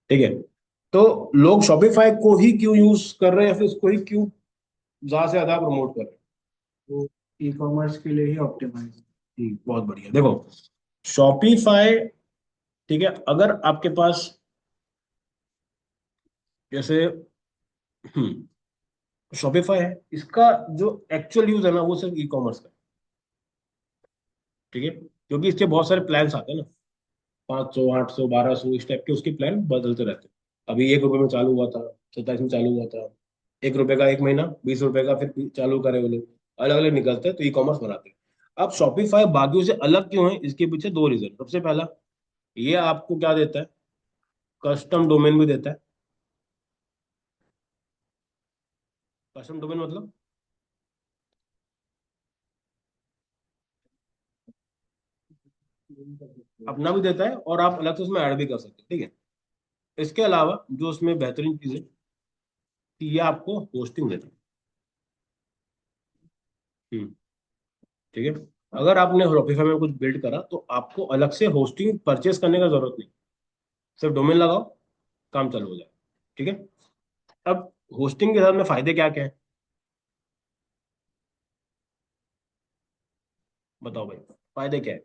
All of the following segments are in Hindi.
ठीक है। तो लोग शॉपिफाई को ही क्यों यूज कर रहे हैं या फिर इसको ही क्यों ज्यादा से ज्यादा प्रमोट कर रहे हैं? वो ई कॉमर्स के लिए ही ऑप्टिमाइज। बहुत बढ़िया। देखो, शॉपिफाई, ठीक है, अगर आपके पास जैसे शॉपिफाई है, इसका जो एक्चुअल यूज है ना वो सिर्फ ई कॉमर्स का है, ठीक है, क्योंकि इसके बहुत सारे प्लान्स आते हैं ना, 500, 800, 1200, इस टाइप के उसके प्लान बदलते रहते हैं। अभी 1 रुपए में चालू हुआ था, 27 में चालू हुआ था, 1 रुपए का एक महीना, 20 रुपए का फिर चालू करे वो लोग, अलग अलग निकलते हैं, तो ई कॉमर्स बनाते हैं। अब शॉपिफाई बाकियों से अलग क्यों है, इसके पीछे दो रीजन। सबसे पहला, ये आपको क्या देता है, कस्टम डोमेन भी देता है। कस्टम डोमेन मतलब अपना भी देता है और आप अलग से उसमें ऐड भी कर सकते हैं, ठीक है। इसके अलावा जो उसमें बेहतरीन चीज है कि ये आपको होस्टिंग देता है। ठीक है। अगर आपने शॉपिफाई में कुछ बिल्ड करा तो आपको अलग से होस्टिंग परचेस करने का जरूरत नहीं, सिर्फ डोमेन लगाओ, काम चालू हो जाए, ठीक है। अब होस्टिंग के साथ में फायदे क्या क्या है, बताओ भाई, फायदे क्या है?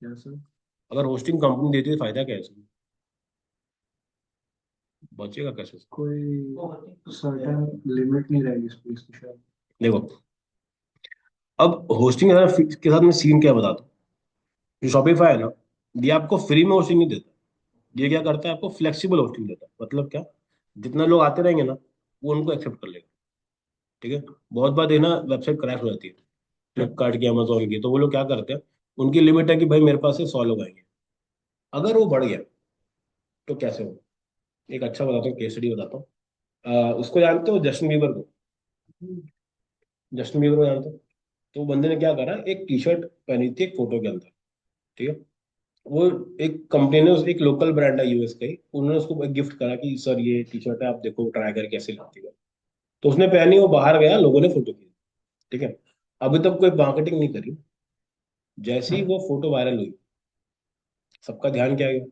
क्या सर? अगर होस्टिंग कंपनी देती है तो फायदा क्या है इसमें, बचेगा कैसे? कोई सर्टेन लिमिट नहीं रहेगी स्पेस की शायद। देखो, अब होस्टिंग के साथ में सीन क्या बताता हूँ। जो शॉपिफाई है ना, ये आपको फ्री में होस्टिंग नहीं देता, ये क्या करता है, आपको फ्लेक्सिबल होस्टिंग देता है। मतलब क्या, जितना लोग आते रहेंगे ना, वो उनको एक्सेप्ट कर लेगा, ठीक है। बहुत बार देखना वेबसाइट क्रैश हो जाती है, फ्लिपकार्ट की, अमेजोन की, तो वो लोग क्या करते हैं, उनकी लिमिट है कि भाई मेरे पास से 100 लोग आएंगे। अगर वो बढ़ गया तो कैसे हो? एक अच्छा बताता हूँ, केस स्टडी बताता हूँ। उसको जानते हो, जस्टिन बीबर को? जस्टिन बीबर को जानते हो? तो वो बंदे ने क्या करा, एक टी शर्ट पहनी थी एक फोटो के अंदर, ठीक है। वो एक कंपनी ने एक लोकल ब्रांड है यूएस का ही, उन्होंने उसको एक गिफ्ट करा कि सर ये टी शर्ट है, आप देखो ट्राई करके कैसी लगती है। तो उसने पहनी, वो बाहर गया, लोगों ने फोटो की, ठीक है। अभी तक कोई मार्केटिंग नहीं करी, जैसे ही वो फोटो वायरल हुई, सबका ध्यान क्या गया,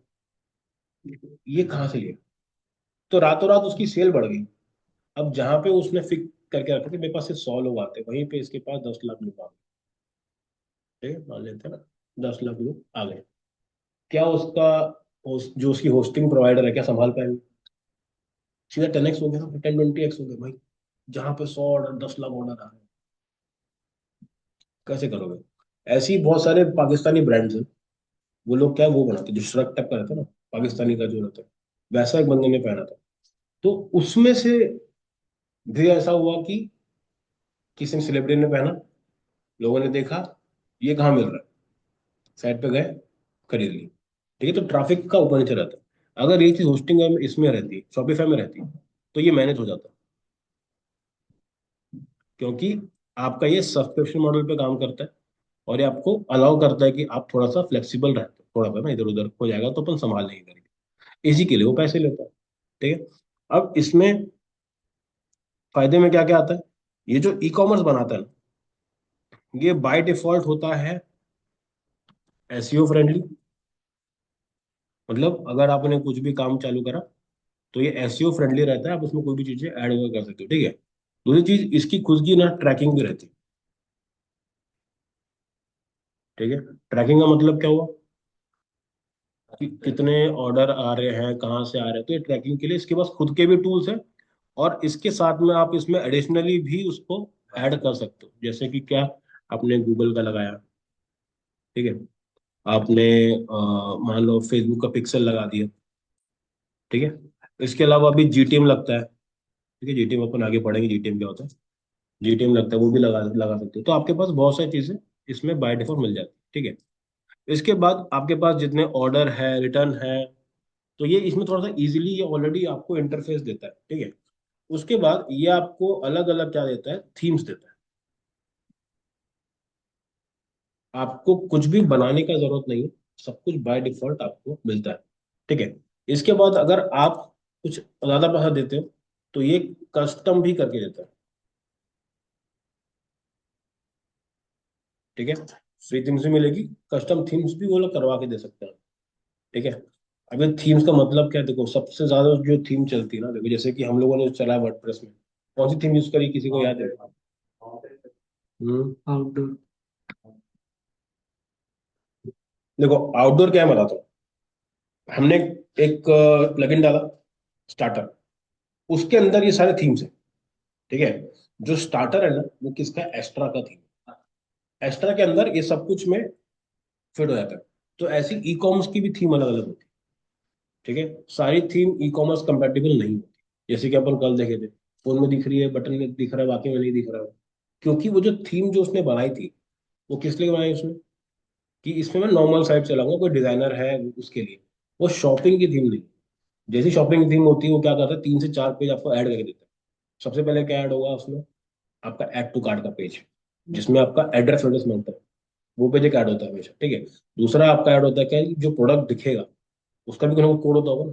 ये कहाँ से लिया। तो रातों रात उसकी सेल बढ़ गई। अब जहां पे उसने फिक्स करके रखा कि मेरे पास सिर्फ 100 लोग आते हैं, वहीं पे इसके पास 10 लाख लोग आ गए, ठीक है, मान लेते हैं ना, 10 लाख लोग आ गए। क्या उसका जो उसकी होस्टिंग प्रोवाइडर है, क्या संभाल पाएंगे? सीधा 10x हो गया ना, 10-20x हो गया भाई। जहां पे 100 ऑर्डर, 10 लाख ऑर्डर आ रहे हैं, कैसे करोगे? ऐसे ही बहुत सारे पाकिस्तानी ब्रांड्स हैं, वो लोग क्या वो बनाते हैं, जो श्रग टाइप का रहता है ना, पाकिस्तानी का जो रहता है, वैसा एक बंदे ने पहना था। तो उसमें से भी ऐसा हुआ कि किसी ने, सेलिब्रिटी ने पहना, लोगों ने देखा, ये कहाँ मिल रहा है, साइट पे गए, खरीद ली, ठीक है। तो ट्रैफिक का ऊपर नीचे रहता है। अगर ये चीज होस्टिंग में, इसमें रहती, शॉपिफाई में रहती, तो ये मैनेज हो जाता, क्योंकि आपका ये सब्सक्रिप्शन मॉडल पे काम करता है, और ये आपको अलाउ करता है कि आप थोड़ा सा फ्लेक्सिबल रहते हो, थोड़ा सा ना इधर उधर हो जाएगा तो अपन संभाल नहीं करेंगे, इसी के लिए वो पैसे लेता है, ठीक है। अब इसमें फायदे में क्या क्या आता है, ये जो ई कॉमर्स बनाता है ना, ये बाय डिफॉल्ट होता है एसईओ फ्रेंडली। मतलब अगर आपने कुछ भी काम चालू करा तो ये एसईओ फ्रेंडली रहता है, आप उसमें कोई भी चीजें ऐड वगैरह कर सकते हो, ठीक है। दूसरी चीज, इसकी खुद की ना ट्रैकिंग भी रहती है, ठीक है। ट्रैकिंग का मतलब क्या हुआ, कि कितने ऑर्डर आ रहे हैं, कहाँ से आ रहे हैं, तो ये ट्रैकिंग के लिए इसके पास खुद के भी टूल्स हैं। और इसके साथ में आप इसमें एडिशनली भी उसको ऐड कर सकते हो, जैसे कि क्या, आपने गूगल का लगाया, ठीक है, आपने मान लो फेसबुक का पिक्सल लगा दिया, ठीक है। इसके अलावा अभी जीटीएम लगता है, ठीक है, जीटीएम अपन आगे पढ़ेंगे जीटीएम क्या होता है। जीटीएम लगता है, वो भी लगा लगा सकते हो। तो आपके पास बहुत सारी चीजें इसमें बाय डिफॉल्ट मिल जाती है, ठीक है। इसके बाद आपके पास जितने ऑर्डर है, रिटर्न है, तो ये इसमें थोड़ा सा इजीली ये ऑलरेडी आपको इंटरफेस देता है, ठीक है। उसके बाद ये आपको अलग अलग क्या देता है, थीम्स देता है। आपको कुछ भी बनाने का जरूरत नहीं है, सब कुछ बाय डिफॉल्ट आपको मिलता है, ठीक है। इसके बाद अगर आप कुछ ज्यादा पैसा देते हो तो ये कस्टम भी करके देता है, ठीक है। फ्री थीम्स भी मिलेगी, कस्टम थीम्स भी वो लोग करवा के दे सकते हैं, ठीक है। अभी थीम्स का मतलब क्या है, देखो सबसे ज्यादा जो थीम चलती है ना, देखो जैसे कि हम लोगों ने चला वर्डप्रेस में, कौन सी थीम यूज करी, किसी को याद है? हम्म। आउटडोर। देखो आउटडोर क्या है मैं बताता हूँ। हमने एक प्लगइन डाला, स्टार्टर, उसके अंदर ये सारे थीम्स हैं। ठीक है। जो स्टार्टर है ना, वो किसका, एस्ट्रा का थीम। एस्ट्रा के अंदर ये सब कुछ में फिट हो जाता है। तो ऐसी ई कॉमर्स की भी थीम अलग अलग होती है। ठीक है। सारी थीम ई कॉमर्स कंपेटेबल नहीं होती, जैसे कि अपन कल देखे थे, फोन में दिख रही है, बटन में दिख रहा है, बाकी में नहीं दिख रहा है। क्योंकि वो जो थीम जो उसने बनाई थी, वो किस लिए बनाई उसने, कि इसमें मैं नॉर्मल साइट चलाऊंगा, कोई डिजाइनर है उसके लिए। वो शॉपिंग की थीम नहीं। जैसी शॉपिंग की थीम होती है, वो क्या करता है, 3 से 4 पेज आपको ऐड करके देता है। सबसे पहले क्या ऐड होगा उसमें, आपका ऐड टू कार्ट का पेज, जिसमें आपका एड्रेस वेड्रेस मिलता है। वो पेज एक ऐड होता है हमेशा। ठीक है। दूसरा आपका ऐड होता है क्या, जो प्रोडक्ट दिखेगा उसका भी कोई ना कोई कोड होता होगा ना।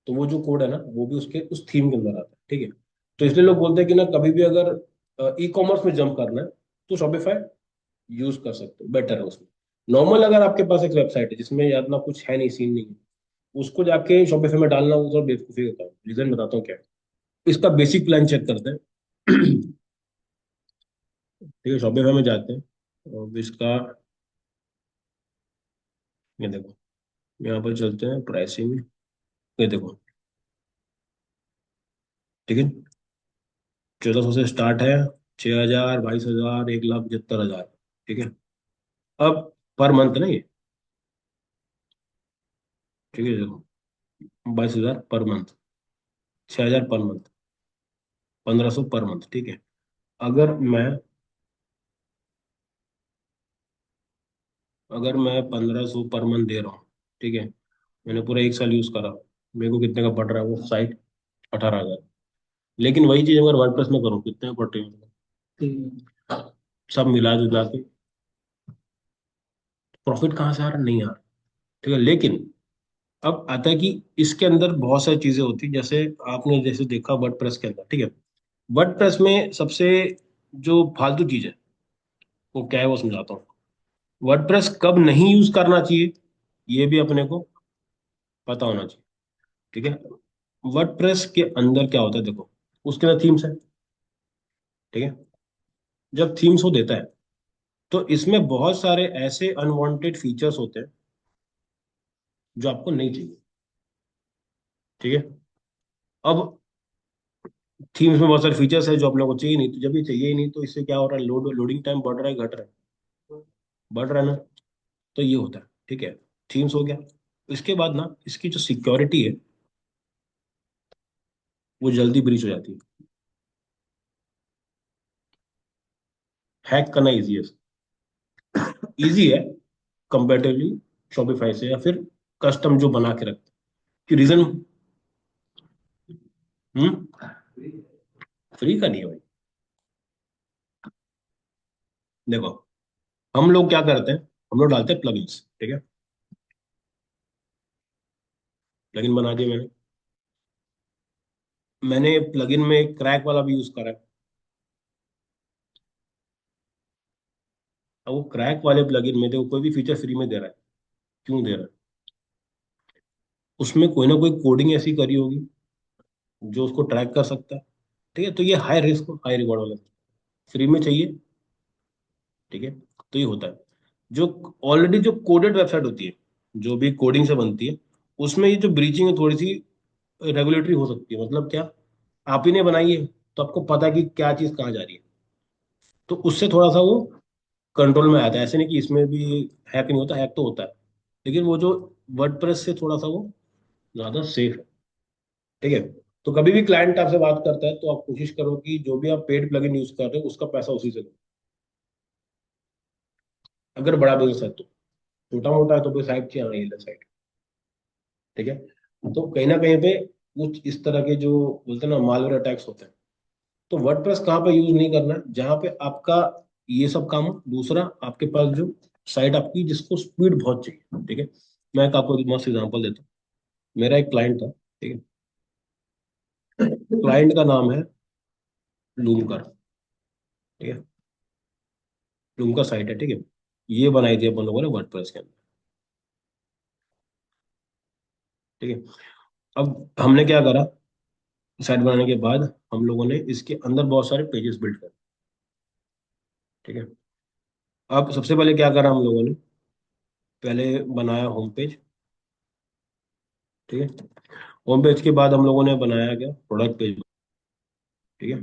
तो वो जो कोड है ना, वो भी उसके उस थीम के अंदर आता है। ठीक है। तो इसलिए लोग बोलते हैं कि ना, कभी भी अगर ई कॉमर्स में जंप करना है, तो शॉपिफाई यूज कर सकते हो, बेटर है उसमें। नॉर्मल अगर आपके पास एक वेबसाइट है जिसमें ज्यादा कुछ है नहीं, सीन नहीं है, उसको जाके शॉपिफाई में डालना, वो थोड़ा बेवकूफी का काम है। रीजन बताता हूँ क्या है। इसका बेसिक प्लान चेक करते हैं। ठीक है, शॉपिफाई में जाते हैं और इसका, ये देखो, यहाँ पर चलते हैं प्राइसिंग। ये देखो, ठीक है, 1400 से स्टार्ट है, 6000, 22,000, 1,75,000। ठीक है। अब पर मंथ ना ये, ठीक है, देखो 22,000 per month, 6,000 per month, 1,500 per month. ठीक है। अगर मैं अगर मैं 1,500 पर मंथ दे रहा हूँ, ठीक है, मैंने पूरा एक साल यूज करा, मेरे को कितने का पड़ रहा है वो साइट, 18,000। लेकिन वही चीज अगर वर्डप्रेस में करूँ, कितने का पड़ रही है, तीन। सब मिला जुला के प्रॉफिट कहाँ से आ रहा, नहीं आ रहा। ठीक है। लेकिन अब आता है कि इसके अंदर बहुत सारी चीजें होती हैं, जैसे आपने जैसे देखा वर्डप्रेस के अंदर, ठीक है, वर्डप्रेस में सबसे जो फालतू चीज है, वो क्या है, वो समझाता हूँ। वर्डप्रेस कब नहीं यूज करना चाहिए, ये भी अपने को पता होना चाहिए। ठीक है। वर्डप्रेस के अंदर क्या होता है, देखो, उसके अंदर थीम्स है। ठीक है। जब थीम्स वो देता है, तो इसमें बहुत सारे ऐसे अनवांटेड फीचर्स होते हैं जो आपको नहीं चाहिए। ठीक है। अब थीम्स में बहुत सारे फीचर्स है जो आप लोगों को चाहिए नहीं, तो जब ये चाहिए ही नहीं, तो इससे क्या हो रहा है, लोडिंग टाइम बढ़ रहा है, घट रहा है, बढ़ रहा है ना। तो ये होता है। ठीक है। थीम्स हो गया। इसके बाद ना, इसकी जो सिक्योरिटी है, वो जल्दी ब्रीच हो जाती है। हैक करना इजी है, इजी है कंपेरेटिवली शॉपिफाई से, या फिर कस्टम जो बना के रखते हैं। कि रीजन, हम्म, फ्री का नहीं है भाई। देखो, हम लोग क्या करते हैं, हम लोग डालते हैं प्लगइन्स। ठीक है। प्लगइन बना दिया मैंने। मैंने प्लगइन में क्रैक वाला भी यूज करा है। अब वो क्रैक वाले प्लगइन में देखो, कोई भी फीचर फ्री में दे रहा है, क्यों दे रहा है, उसमें कोई ना कोई कोडिंग ऐसी करी होगी जो उसको ट्रैक कर सकता है। ठीक है। तो ये हाई रिस्क हाई रिवॉर्ड वाला, फ्री में चाहिए। ठीक है। तो ये होता है। जो ऑलरेडी जो कोडेड वेबसाइट होती है, जो भी कोडिंग से बनती है, उसमें ये जो ब्रीचिंग है, थोड़ी सी रेगुलेटरी हो सकती है। मतलब क्या, आप ही ने बनाई है, तो आपको पता है कि क्या चीज कहाँ जा रही है। तो उससे थोड़ा सा वो कंट्रोल में आता है। ऐसे नहीं कि इसमें भी हैक नहीं होता, हैक तो होता है, लेकिन वो जो वर्डप्रेस से थोड़ा सा वो ज्यादा सेफ है। ठीक है। तो कभी भी क्लाइंट आपसे बात करता है, तो आप कोशिश करो कि जो भी आप पेड प्लगइन यूज कर रहे हो, उसका पैसा उसी से लो। अगर बड़ा बिजनेस है तो, छोटा मोटा है तो कोई साइट चाहिए, साइट। ठीक है। तो कहीं ना कहीं पे कुछ इस तरह के जो बोलते हैं ना, मालवेयर अटैक्स होते हैं। तो वर्डप्रेस कहाँ पे यूज नहीं करना है, जहाँ पे आपका ये सब काम हो। दूसरा, आपके पास जो साइट आपकी जिसको स्पीड बहुत चाहिए। ठीक है। मैं एक आपको एक मस्त एग्जांपल देता हूँ। मेरा एक क्लाइंट था, ठीक है, क्लाइंट का नाम है लूमकर। ठीक है। लूमकर साइट है। ठीक है। ये बनाई थी अपन लोगों ने वर्डप्रेस के अंदर। ठीक है। अब हमने क्या करा, साइट बनाने के बाद हम लोगों ने इसके अंदर बहुत सारे पेजेस बिल्ड कर। ठीक है। अब सबसे पहले क्या करा हम लोगों ने, पहले बनाया होम पेज। ठीक है। होम पेज के बाद हम लोगों ने बनाया क्या, प्रोडक्ट पेज। ठीक है।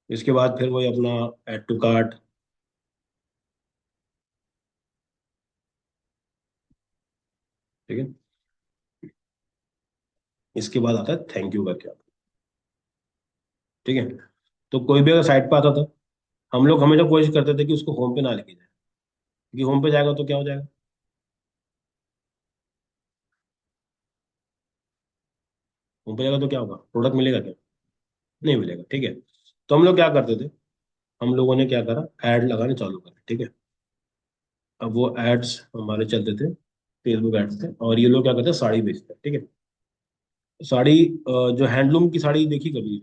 इसके बाद फिर वही अपना ऐड टू कार्ट। ठीक है। इसके बाद आता है थैंक यू का क्या। ठीक है। तो कोई भी अगर साइट पे आता था, हम लोग हमेशा कोशिश करते थे कि उसको होम पे ना लेके जाए, क्योंकि होम पे जाएगा तो क्या हो जाएगा, होम पे जाएगा तो क्या होगा, प्रोडक्ट मिलेगा क्या, नहीं मिलेगा। ठीक है। तो हम लोग क्या करते थे, हम लोगों ने क्या करा, ऐड लगाने चालू करे। ठीक है। अब वो एड्स हमारे चलते थे, फेसबुक एड्स थे, और ये लोग क्या करते हैं, साड़ी बेचते हैं। ठीक है। साड़ी, जो हैंडलूम की साड़ी देखी कभी,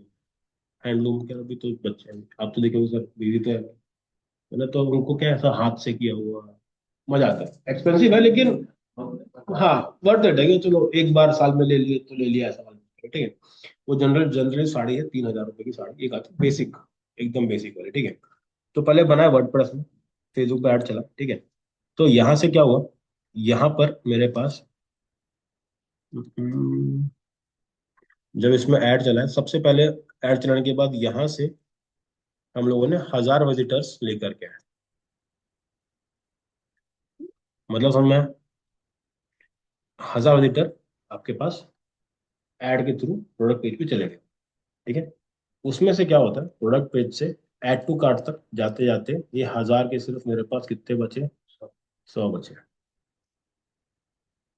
हैंडलूम के अभी तो बच्चे हैं, आप तो देखे सर, बीवी तो है ना, तो उनको क्या ऐसा हाथ से किया हुआ, मजा आता है, एक्सपेंसिव है लेकिन हाँ, वर्थ इट है कि चलो एक बार साल में ले लिए तो ले लिया, ऐसा वाला। ठीक है। वो जनरल जनरल साड़ी है, 3,000 रुपए की साड़ी एक आती है, बेसिक, एकदम बेसिक वाली। ठीक है। तो पहले बनाया वर्डप्रेस में, फेसबुक पे ऐड चला। ठीक है। तो यहाँ से क्या हुआ, यहाँ पर मेरे पास, हम्म, जब इसमें ऐड चला है, सबसे पहले ऐड चलाने के बाद यहाँ से हम लोगों ने 1,000 विजिटर्स लेकर के आए। मतलब समझ में आया? 1,000 विजिटर आपके पास ऐड के थ्रू प्रोडक्ट पेज पे चले गए। ठीक है। उसमें से क्या होता है, प्रोडक्ट पेज से ऐड टू कार्ट तक जाते जाते ये 1,000 के सिर्फ मेरे पास कितने बचे, 100 बचे।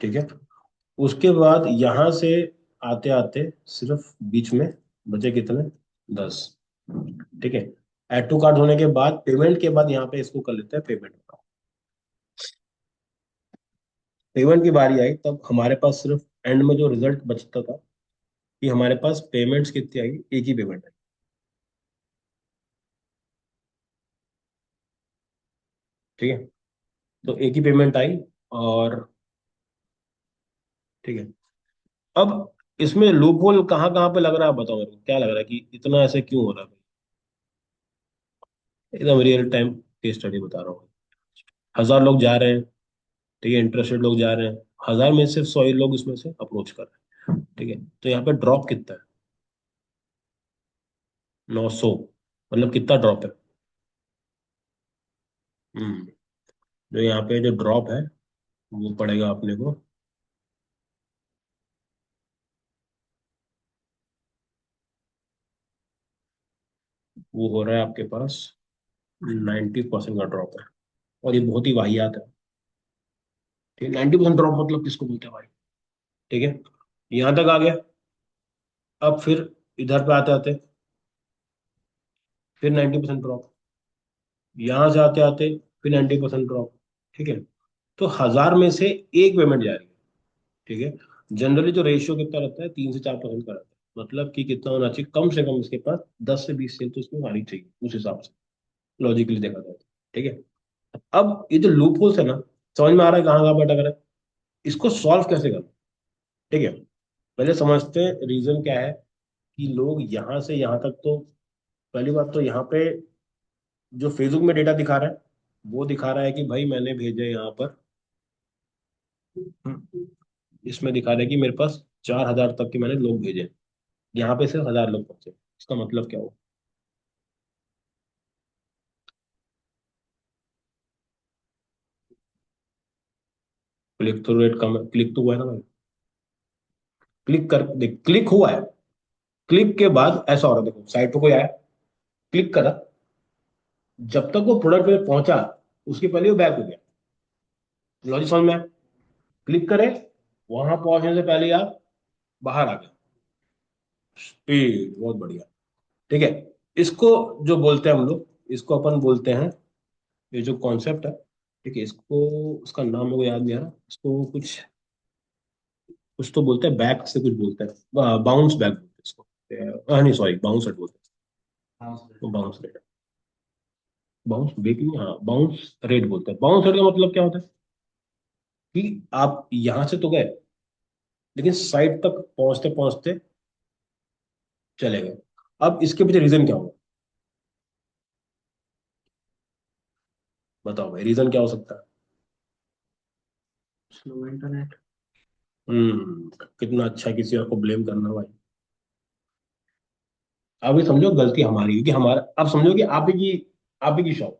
ठीक है। उसके बाद यहाँ से आते आते सिर्फ बीच में बचे कितने, 10। ठीक है। ऐड टू कार्ट होने के बाद, पेमेंट के बाद यहाँ पे इसको कर लेते हैं पेमेंट। पेमेंट की बारी आई तब हमारे पास सिर्फ एंड में जो रिजल्ट बचता था, कि हमारे पास पेमेंट्स कितनी आई, एक ही पेमेंट आई। ठीक है। तो एक ही पेमेंट आई। और ठीक है। अब इसमें लूप होल कहाँ कहाँ पे लग रहा है, बताओ मेरे को क्या लग रहा है कि इतना ऐसे क्यों हो रहा है भाई। एकदम रियल टाइम केस स्टडी बता रहा हूँ। 1,000 लोग जा रहे हैं, ठीक है, इंटरेस्टेड लोग जा रहे हैं, 1,000 में सिर्फ 100 ही लोग इसमें से अप्रोच कर रहे हैं। ठीक है। तो यहाँ पे ड्रॉप कितना है, 900। मतलब कितना ड्रॉप है, हम्म, जो यहाँ पे जो ड्रॉप है वो पड़ेगा अपने को, वो हो रहा है आपके पास 90% का ड्रॉप है। और ये बहुत ही वाहियात है। ठीक है। 90% ड्रॉप मतलब किसको बोलते हैं भाई। ठीक है। यहाँ तक आ गया। अब फिर इधर पे आते आते फिर 90% ड्रॉप, यहाँ से आते आते फिर 90% ड्रॉप। ठीक है। तो 1,000 में से एक पेमेंट जा रही है। ठीक है। जनरली जो रेशियो कितना रहता है, 3 से 4% का रहता है, मतलब कि कितना होना चाहिए, कम से कम इसके पास 10 से 20 सेल तो इसमें आनी चाहिए उस हिसाब से, लॉजिकली देखा जाए तो। ठीक है। अब ये जो लूप होल्स है ना, समझ में आ रहा है कहाँ कहाँ पर अटक रहा है, इसको सॉल्व कैसे करना। ठीक है। पहले समझते हैं रीजन क्या है कि लोग यहाँ से यहाँ तक तो, पहली बात तो यहाँ पे जो फेसबुक में डेटा दिखा रहा है, वो दिखा रहा है कि भाई मैंने भेजे यहाँ पर, इसमें दिखा रहा है कि मेरे पास 4,000 तक के मैंने लोग भेजे, यहाँ पे सिर्फ 1,000 लोग पहुंचे। इसका मतलब क्या हुआ, क्लिक थ्रू रेट कम है, क्लिक तो हुआ है ना भाई, क्लिक कर देख, क्लिक हुआ है। क्लिक के बाद ऐसा हो रहा है, देखो साइट पे कोई आया, क्लिक करा, जब तक वो प्रोडक्ट पे पहुंचा उसके पहले वो बैक हो गया। लॉजिक समझ में आया? क्लिक करे, वहां पहुंचने से पहले आप बाहर आ गए, स्पीड बहुत बढ़िया। ठीक है। इसको जो बोलते हैं हम लोग, इसको अपन बोलते हैं, ये जो कॉन्सेप्ट है, ठीक है, इसको, उसका नाम मेरे को याद नहीं आ रहा, इसको कुछ कुछ तो बोलते हैं, बैक से कुछ बोलते हैं, बाउंस बैक बोलते हैं इसको, नहीं सॉरी, बाउंस रेट बोलते हैं, तो बाउंस रेट। बाउंस बैक नहीं, हाँ बाउंस रेट बोलते हैं। बाउंस रेट का मतलब क्या होता है कि आप यहां से तो गए, लेकिन साइट तक पहुंचते पहुंचते चले गए। अब इसके पीछे रीजन क्या होगा? बताओ भाई, रीजन क्या हो सकता है? Slow internet. कितना अच्छा किसी और को ब्लेम करना भाई। अब ये समझो गलती हमारी, क्योंकि हमारा, अब समझो कि आप ही की शॉप,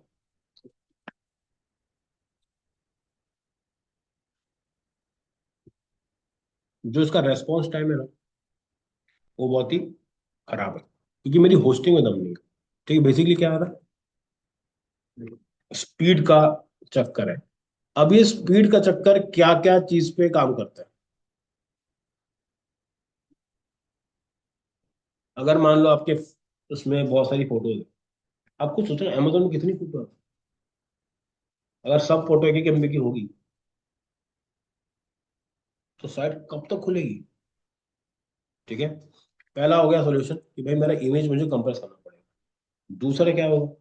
जो इसका रेस्पॉन्स टाइम है ना, वो बहुत ही खराब है, क्योंकि मेरी होस्टिंग में दम नहीं है। ठीक है, बेसिकली क्या है, स्पीड का चक्कर है। अब ये स्पीड का चक्कर क्या क्या चीज पे काम करता है? अगर मान लो आपके उसमें बहुत सारी फोटोज है, आप खुद सोचो ना, अमेजोन में कितनी फोटो है? अगर सब फोटो एक एक एमबी की होगी, तो साइट कब तक खुलेगी? ठीक है, पहला हो गया सॉल्यूशन कि भाई मेरा इमेज मुझे कंप्रेस करना पड़ेगा। दूसरा क्या होगा?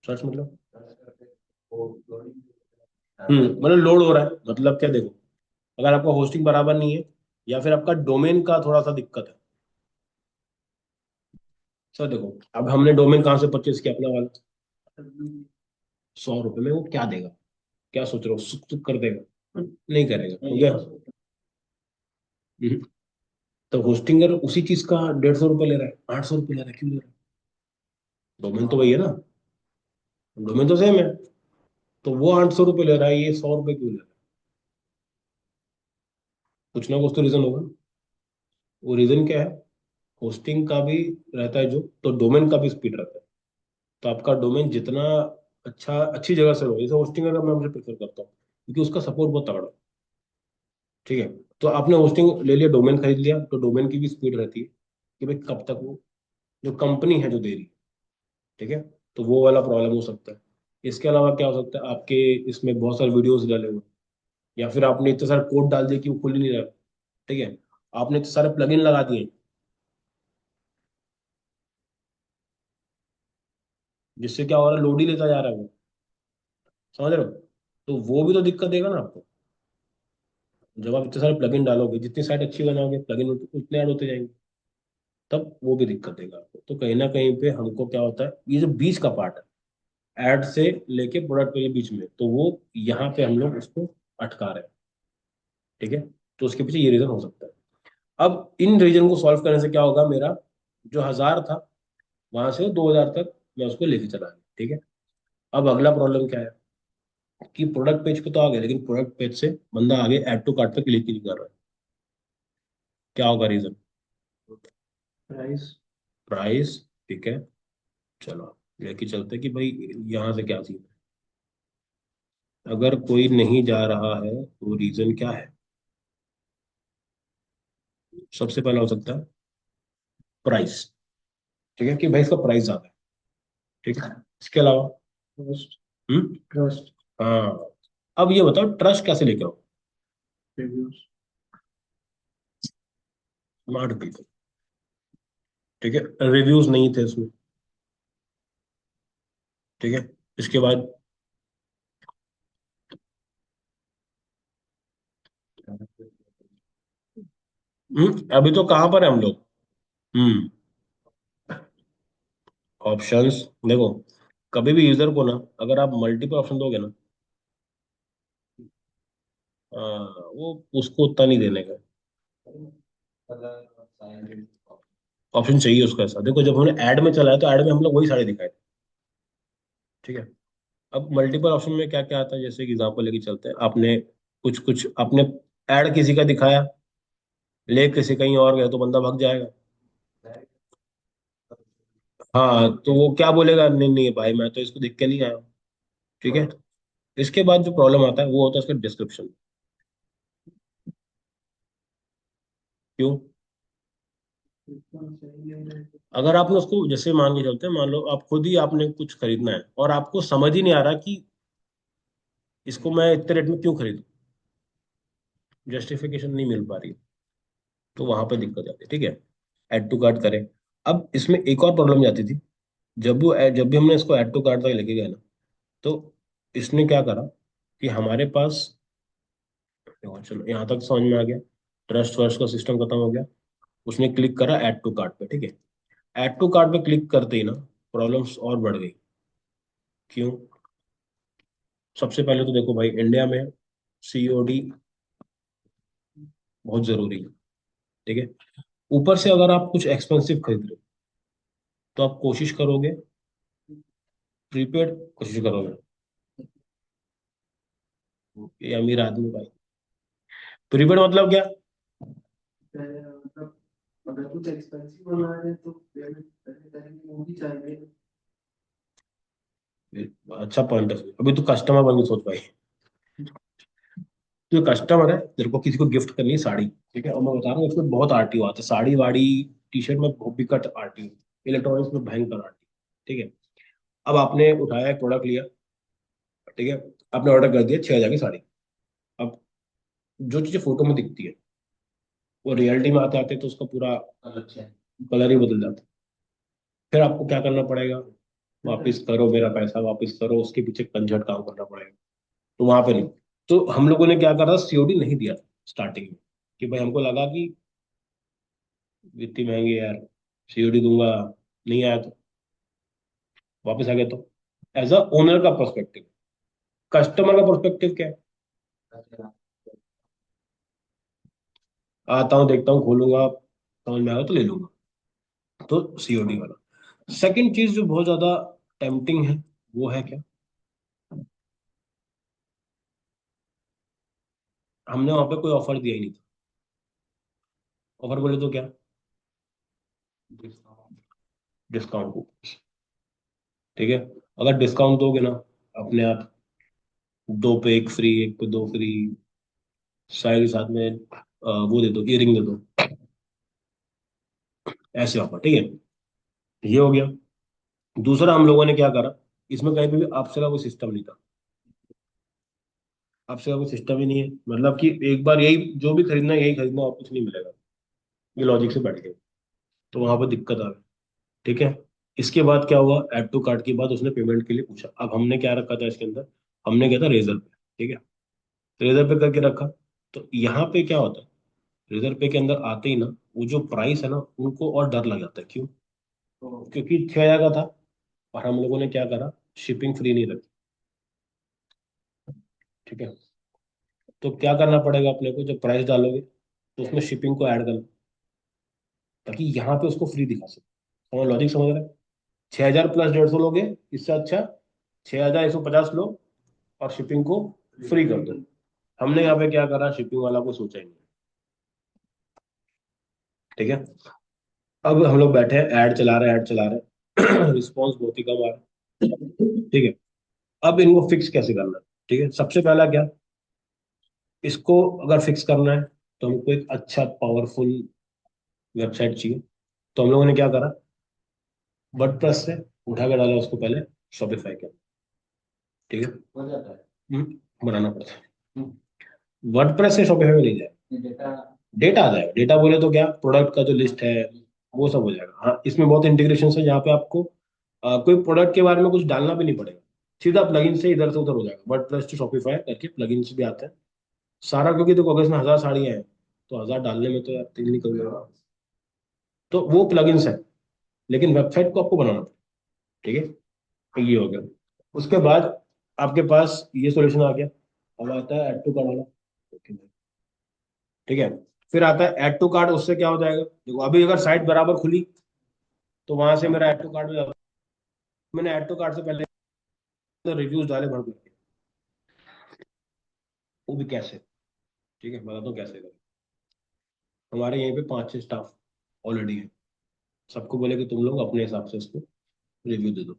सर्च मतलब, मतलब लोड हो रहा है, मतलब क्या, देखो, अगर आपका होस्टिंग बराबर नहीं है, या फिर आपका डोमेन का थोड़ा सा दिक्कत है। सर देखो, अब हमने डोमेन कहाँ से परचेज किया अपना वाला? 100 रुपए में वो क्या देगा? क्या सोच रहे हो, सुख सुख कर देगा? नहीं करेगा, हो गया। हम्म। तो होस्टिंगर उसी चीज का 150 रुपये ले रहा है, 800 रुपये ले रहा है, क्यों ले रहा है? डोमेन तो वही है ना, डोमेन तो सेम है। तो वो 800 रुपये ले रहा है, ये 100 रुपये क्यों ले रहा है? कुछ ना कुछ तो रीजन होगा। वो रीजन क्या है? होस्टिंग का भी रहता है जो, तो डोमेन का भी स्पीड रहता है। तो आपका डोमेन जितना अच्छी जगह से हो, जैसे होस्टिंग का मैं मुझे प्रेफर करता हूँ, क्योंकि उसका सपोर्ट बहुत तगड़ा है। ठीक है, तो आपने होस्टिंग ले लिया, डोमेन खरीद लिया, तो डोमेन की भी स्पीड रहती है कि भाई कब तक वो, जो कंपनी है जो दे रही है, ठीक है, तो वो वाला प्रॉब्लम हो सकता है। इसके अलावा क्या हो सकता है, आपके इसमें बहुत सारे वीडियोस डाले हुए हैं, या फिर आपने इतने सारे कोड डाल दिए कि वो खुल ही नहीं रहा। ठीक है, आपने इतने सारे प्लगइन लगा दिए जिससे क्या हो रहा है, लोड ही लेता जा रहा है वो। समझ रहे हो? तो वो भी तो दिक्कत देगा ना आपको। जब आप इतने सारे प्लगइन डालोगे, जितनी साइट अच्छी बनाओगे, प्लगइन उतने ऐड होते जाएंगे, तब वो भी दिक्कत देगा आपको। तो कहीं ना कहीं पे हमको क्या होता है, ये जो बीच का पार्ट है, एड से लेके प्रोडक्ट के बीच में, तो वो यहाँ पे हम लोग उसको अटका रहे हैं। ठीक है, तो उसके पीछे ये रीजन हो सकता है। अब इन रीजन को सॉल्व करने से क्या होगा, मेरा जो 1000 था, वहां से 2000 तक मैं उसको लेके चला गया। ठीक है, अब अगला प्रॉब्लम क्या है कि प्रोडक्ट पेज पे तो आ गया, लेकिन प्रोडक्ट पेज से बंदा आगे ऐड टू कार्ट पे क्लिक ही नहीं कर रहा है। क्या होगा रीजन? प्राइस। प्राइस। ठीक है, चलो लेके चलते हैं कि भाई यहाँ से क्या सीन है। अगर कोई नहीं जा रहा है तो रीजन क्या है? सबसे पहला हो सकता है प्राइस। ठीक है, कि भाई इसका प्राइस ज्यादा है। ठीक है, इसके अलावा, ट्रस्ट। हम्म, ट्रस्ट। हाँ, अब ये बताओ ट्रस्ट कैसे लेके आओ? रिव्यूज। Smart people. ठीक है, रिव्यूज नहीं थे उसमें। ठीक है, इसके बाद, अभी तो कहाँ पर है हम लोग? हम्म, ऑप्शंस। देखो, कभी भी यूजर को ना, अगर आप मल्टीपल ऑप्शन दोगे ना, वो उसको उतना नहीं देने का। ऑप्शन चाहिए उसका ऐसा। देखो, जब हमने ऐड में चलाया तो ऐड में हम लोग वही सारे दिखाए थे। ठीक है, अब मल्टीपल ऑप्शन में क्या क्या आता है, जैसे कि एग्जांपल लेके चलते हैं, आपने कुछ कुछ आपने ऐड किसी का दिखाया, ले किसी कहीं और गए, तो बंदा भाग जाएगा। हाँ, तो वो क्या बोलेगा, नहीं नहीं भाई मैं तो इसको देख के नहीं आया हूँ। ठीक है, इसके बाद जो प्रॉब्लम आता है वो होता है उसका डिस्क्रिप्शन। क्यों? अगर आपने उसको, जैसे मान के चलते हैं, मान लो आप खुद ही, आपने कुछ खरीदना है और आपको समझ ही नहीं आ रहा कि इसको मैं इतने रेट में क्यों खरीदूं, जस्टिफिकेशन नहीं मिल पा रही, तो वहां पर दिक्कत आती है। ठीक है, ऐड टू कार्ट करें। अब इसमें एक और प्रॉब्लम जाती थी जब भी हमने इसको ऐड टू कार्ट तक लेके गए ना, तो इसने क्या करा कि हमारे पास, देखो चलो यहाँ तक समझ में आ गया, ट्रस्ट वर्स्ट का सिस्टम खत्म हो गया। उसने क्लिक करा ऐड टू कार्ट पे, ठीक है। ऐड टू कार्ट पे क्लिक करते ही ना प्रॉब्लम्स और बढ़ गई। क्यों? सबसे पहले तो देखो भाई, इंडिया में सीओडी बहुत जरूरी है, ठीक है। ऊपर से अगर आप कुछ एक्सपेंसिव खरीद रहे हो, तो आप कोशिश करोगे, प्रीपेड कोशिश करोगे। ये अमीर आदमी भाई। प्रीपेड मतलब क्या? मतलब अगर कुछ एक्सपेंसिव बना रहे हैं तो पेमेंट पहले करेंगे वो भी चाहिए। अच्छा पॉइंट है। अभी तो कस्टमर बन के सोच भाई। तो कस्टमर है, तेरे को किसी को गिफ्ट करनी है साड़ी, ठीक है, और मैं बता रहा हूँ इसमें बहुत आरटीओ आते हैं, साड़ी वाड़ी टी शर्ट में बहुत बिकट आरटीओ, इलेक्ट्रॉनिक्स में भयंकर आरटीओ, ठीक है। अब आपने उठाया एक प्रोडक्ट लिया, ठीक है, आपने ऑर्डर कर दिया 6,000 की साड़ी। अब जो चीजें फोटो में दिखती है, वो रियलिटी में आते आते तो उसका पूरा कलर ही बदल जाता है। फिर आपको क्या करना पड़ेगा? वापिस करो मेरा पैसा, वापिस करो, उसके पीछे कंजट काम करना पड़ेगा। तो वहां पे नहीं। तो हम लोगों ने क्या करा, सीओडी नहीं दिया स्टार्टिंग में, कि भाई हमको लगा कि इतनी महंगी है यार, सीओडी दूंगा, नहीं आया तो वापस आ गया तो। एज अ ओनर का पर्सपेक्टिव, कस्टमर का पर्सपेक्टिव क्या है? आता हूँ, देखता हूँ, खोलूंगा, समझ में आएगा तो ले लूंगा। तो सीओडी वाला। सेकंड चीज जो बहुत ज्यादा टेम्पटिंग है, वो है क्या? हमने वहां पे कोई ऑफर दिया ही नहीं था। ऑफर बोले तो क्या? डिस्काउंट, ठीक है। अगर डिस्काउंट दोगे ना, अपने आप दो पे एक फ्री, एक पे दो फ्री, साथ के साथ में वो दे दो, इयरिंग दे दो, ऐसे ऑफर, ठीक है। ये हो गया। दूसरा हम लोगों ने क्या करा, इसमें कहीं पे भी आपसे का कोई सिस्टम नहीं था। आपसे का कोई सिस्टम ही नहीं है, मतलब कि एक बार यही जो भी खरीदना है यही खरीदना, और कुछ नहीं मिलेगा। ये लॉजिक से बैठ गए। तो वहां पर दिक्कत आ गई, ठीक है। इसके बाद क्या हुआ, ऐड टू कार्ट के बाद उसने पेमेंट के लिए पूछा। अब हमने क्या रखा था इसके अंदर, हमने किया था रेजर पे, ठीक है। रेजर पे करके रखा। तो यहाँ पे क्या होता है, रेजर पे के अंदर आते ही ना, वो जो प्राइस है ना, उनको और डर लग जाता है। क्यों? क्योंकि 6,000 का था, और हम लोगों ने क्या करा, शिपिंग फ्री नहीं रखी, ठीक है। तो क्या करना पड़ेगा अपने को, जब प्राइस डालोगे तो उसमें शिपिंग को ऐड करना, ताकि यहाँ पे उसको फ्री दिखा सके। समझ, लॉजिक समझ रहे हैं? 6,000 प्लस 150 लोगे, इससे अच्छा 6,150 लो, और शिपिंग को फ्री कर दो। हमने यहाँ पे क्या करा, शिपिंग वाला को सोचा ही नहीं, ठीक है। अब हम लोग बैठे हैं, ऐड चला रहे हैं, ऐड चला रहे हैं रिस्पॉन्स बहुत ही कम आ रहा है, ठीक है। अब इनको फिक्स कैसे करना है, ठीक है। सबसे पहला क्या, इसको अगर फिक्स करना है तो हमको एक अच्छा पावरफुल वेबसाइट चाहिए। तो हम लोगों ने क्या करा, वर्डप्रेस से उठा के डाला उसको पहले शॉपिफाई के, ठीक है। हो जाता है। बनाना पड़ता है। वर्डप्रेस से शॉपिफाई में नहीं जाए, डेटा आ जाएगा। डेटा बोले तो क्या, प्रोडक्ट का जो लिस्ट है वो सब हो जाएगा। हाँ, इसमें बहुत इंटीग्रेशन है जहाँ पे आपको कोई प्रोडक्ट के बारे में कुछ डालना भी नहीं पड़ेगा, सीधा प्लगइन से इधर से उधर हो जाएगा। वर्डप्रेस टू शॉपिफाई करके प्लगइन्स भी आते हैं सारा। क्योंकि देखो अगर इसमें 1,000 साड़ियाँ हैं, तो 1,000 डालने में तो यार दिन निकल जाएगा। तो वो प्लगइन्स है, लेकिन वेबसाइट को आपको बनाना पड़ेगा, ठीक है। ये हो गया। उसके बाद आपके पास ये सॉल्यूशन आ गया। अब आता है ऐड टू कार्ट वाला, ठीक है। फिर आता है ऐड टू कार्ट, उससे क्या हो जाएगा, देखो अभी अगर साइट बराबर खुली तो वहां से मेरा ऐड टू कार्ट में जाता। मैंने ऐड टू कार्ट से पहले रिव्यूज डाले भर भर के, वो भी कैसे, ठीक है, बता दो कैसे करें। हमारे यहीं पे 5-6 स्टाफ ऑलरेडी है। सबको बोले कि तुम लोग अपने हिसाब से इसको रिव्यू दे दो।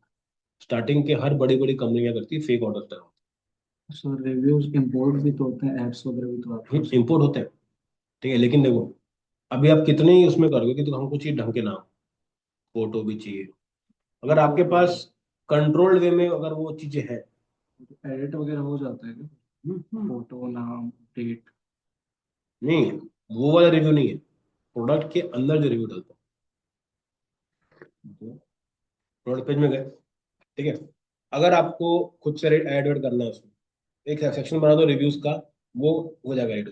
स्टार्टिंग के हर बड़ी बड़ी कंपनी क्या करती है, फेक ऑर्डर कराती सर रिव्यूज इंपोर्ट भी तो होते हैं, एड्स वगैरह भी तो आते है, हैं उसमें। इम्पोर्ट होते हैं, ठीक है। लेकिन देखो, अभी आप कितने ही उसमें करोगे कि तो हमको चाहिए ढंग के नाम, फोटो भी चाहिए। अगर आपके पास कंट्रोल्ड वे में अगर वो चीजें हैं, एडिट वगैरह हो जाता है क्या? हम्म, फोटो, नाम, डेट। नहीं, वो वाला रिव्यू नहीं है, प्रोडक्ट के अंदर जो रिव्यू डलता है, प्रोडक्ट पेज में गए, ठीक है। अगर आपको खुद से ऐड वेड करना है उसमें, एक सेक्शन बना दो रिव्यूज का, वो हो जाएगा ऐड।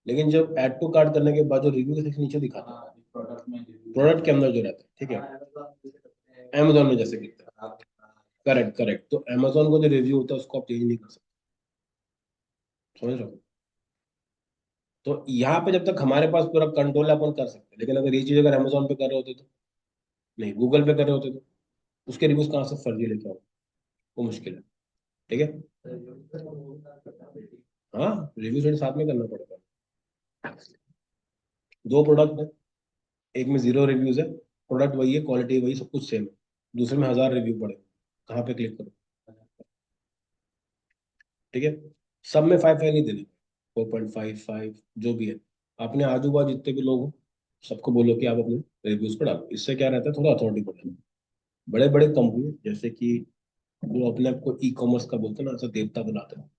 लेकिन जब ऐड टू कार्ट करने के बाद जो रिव्यू का सेक्शन नीचे दिखाता है, प्रोडक्ट के अंदर जो रहता है, ठीक है, अमेजोन में जैसे दिखता है, करेक्ट करेक्ट, तो अमेजोन को जो रिव्यू होता है उसको आप चेंज नहीं कर सकते, समझ रहे हो। तो यहाँ पे जब तक हमारे पास पूरा कंट्रोल है अपन कर सकते हैं, लेकिन अगर ये चीज अगर अमेजोन पे कर रहे होते तो, नहीं गूगल पे कर रहे होते तो उसके रिव्यूज कहाँ से फर्जी लेके आओ, वो मुश्किल है, ठीक है। हाँ, रिव्यू साथ में करना पड़ेगा। दो प्रोडक्ट है, एक में जीरो रिव्यूज है, प्रोडक्ट वही है, क्वालिटी वही, सब कुछ सेम है, दूसरे में 1000 रिव्यू पड़े, कहाँ पे क्लिक करो, ठीक है। सब में 5 5 नहीं देने, 4.55 जो भी है। अपने आजू बाजू जितने भी लोग हो सबको बोलो कि आप अपने रिव्यूज पर डालो, इससे क्या रहता है, थोड़ा अथॉरिटी बढ़ेगा। बड़े बड़े कंपनी जैसे कि जो अपने आप को ई कॉमर्स का बोलते हैं ना, ऐसा देवता बनाते हैं,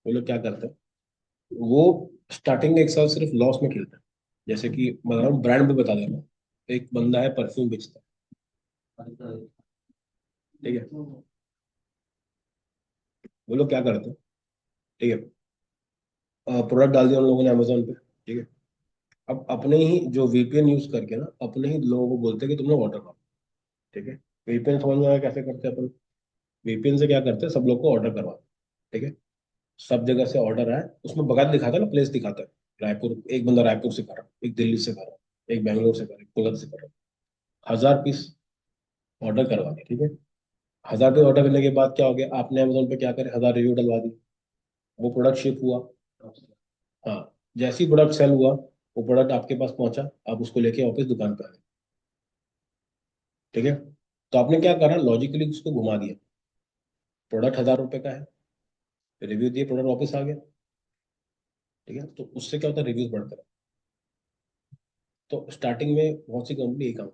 वो लोग क्या करते हैं, वो स्टार्टिंग में 1 साल सिर्फ लॉस में खेलते हैं। जैसे कि मैं ब्रांड भी बता दे रहा हूँ, एक बंदा है परफ्यूम बेचता है, ठीक है। वो लोग क्या करते हैं, ठीक है, प्रोडक्ट डाल दिया उन लोगों ने अमेजोन पे, ठीक है। अब अपने ही जो वीपीएन यूज करके ना अपने ही लोगों को बोलते हैं कि तुम लोग ऑर्डर करो, ठीक है। वीपीएन समझ में आया कैसे करते हैं अपन, वीपीएन से क्या करते हैं, सब लोग को ऑर्डर करवाते हैं, ठीक है। सब जगह से ऑर्डर आए, उसमें बगैर दिखाता है ना, प्लेस दिखाता है, रायपुर, एक बंदा रायपुर से कर रहा है, एक दिल्ली से कर रहा है, एक बैंगलोर से कर रहा है, कोलकाता से कर रहा है, 1000 पीस ऑर्डर करवाने, ठीक है। 1000 पीस ऑर्डर करने के बाद क्या हो गया, आपने अमेजोन पे क्या करे, 1000 रिव्यू डलवा दी, वो प्रोडक्ट शिप हुआ। हाँ, जैसे ही प्रोडक्ट सेल हुआ, वो प्रोडक्ट आपके पास पहुंचा, आप उसको लेके वापस दुकान पे आ गए, ठीक है। तो आपने क्या करा, लॉजिकली उसको घुमा दिया, प्रोडक्ट 1000 रुपए का है, रिव्यू दिए, प्रोडक्ट वापस आ गया, ठीक है। तो उससे क्या होता है, रिव्यूज बढ़ते रहे। तो स्टार्टिंग में बहुत सी कंपनी यही काम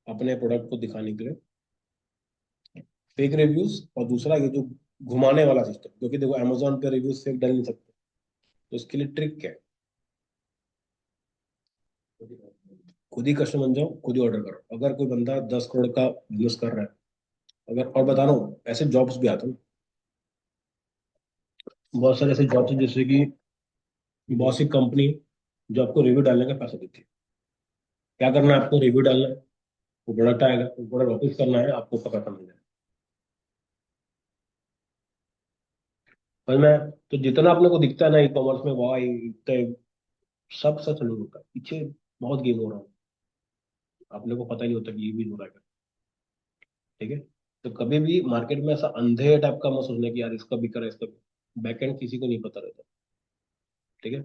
अपने प्रोडक्ट को दिखाने के लिए, फेक रिव्यूज, और दूसरा ये जो घुमाने वाला सिस्टम, क्योंकि देखो अमेजोन पे रिव्यूज फेक डाल नहीं सकते, तो इसके लिए ट्रिक क्या है, खुद ही कस्टमर बन जाओ, खुद ही ऑर्डर करो। अगर कोई बंदा 10 करोड़ का बिजनेस कर रहा है, अगर, और बता रहा हूँ ऐसे जॉब्स भी आते हैं, बहुत सारे ऐसे जॉब्स हैं, जैसे कि बहुत सी कंपनी जो आपको रिव्यू डालने का पैसा देती है। क्या करना है, आपको रिव्यू डालना है, वो प्रोडक्ट आएगा, वो प्रोडक्ट वापस करना है, आपको उसका पैसा मिल जाएगा। पर मैं, तो जितना अपने को दिखता है ना ई कॉमर्स में, वाह इतने, सब सच नहीं होता, पीछे बहुत गेम हो रहा है, अपने को पता ही नहीं होता कि ये भी हो रहा है, ठीक है। तो कभी भी मार्केट में ऐसा अंधे टाइप का मत सोचना कि यार इसका भी करा, इसका भी, बैकएंड किसी को नहीं पता रहता, ठीक है।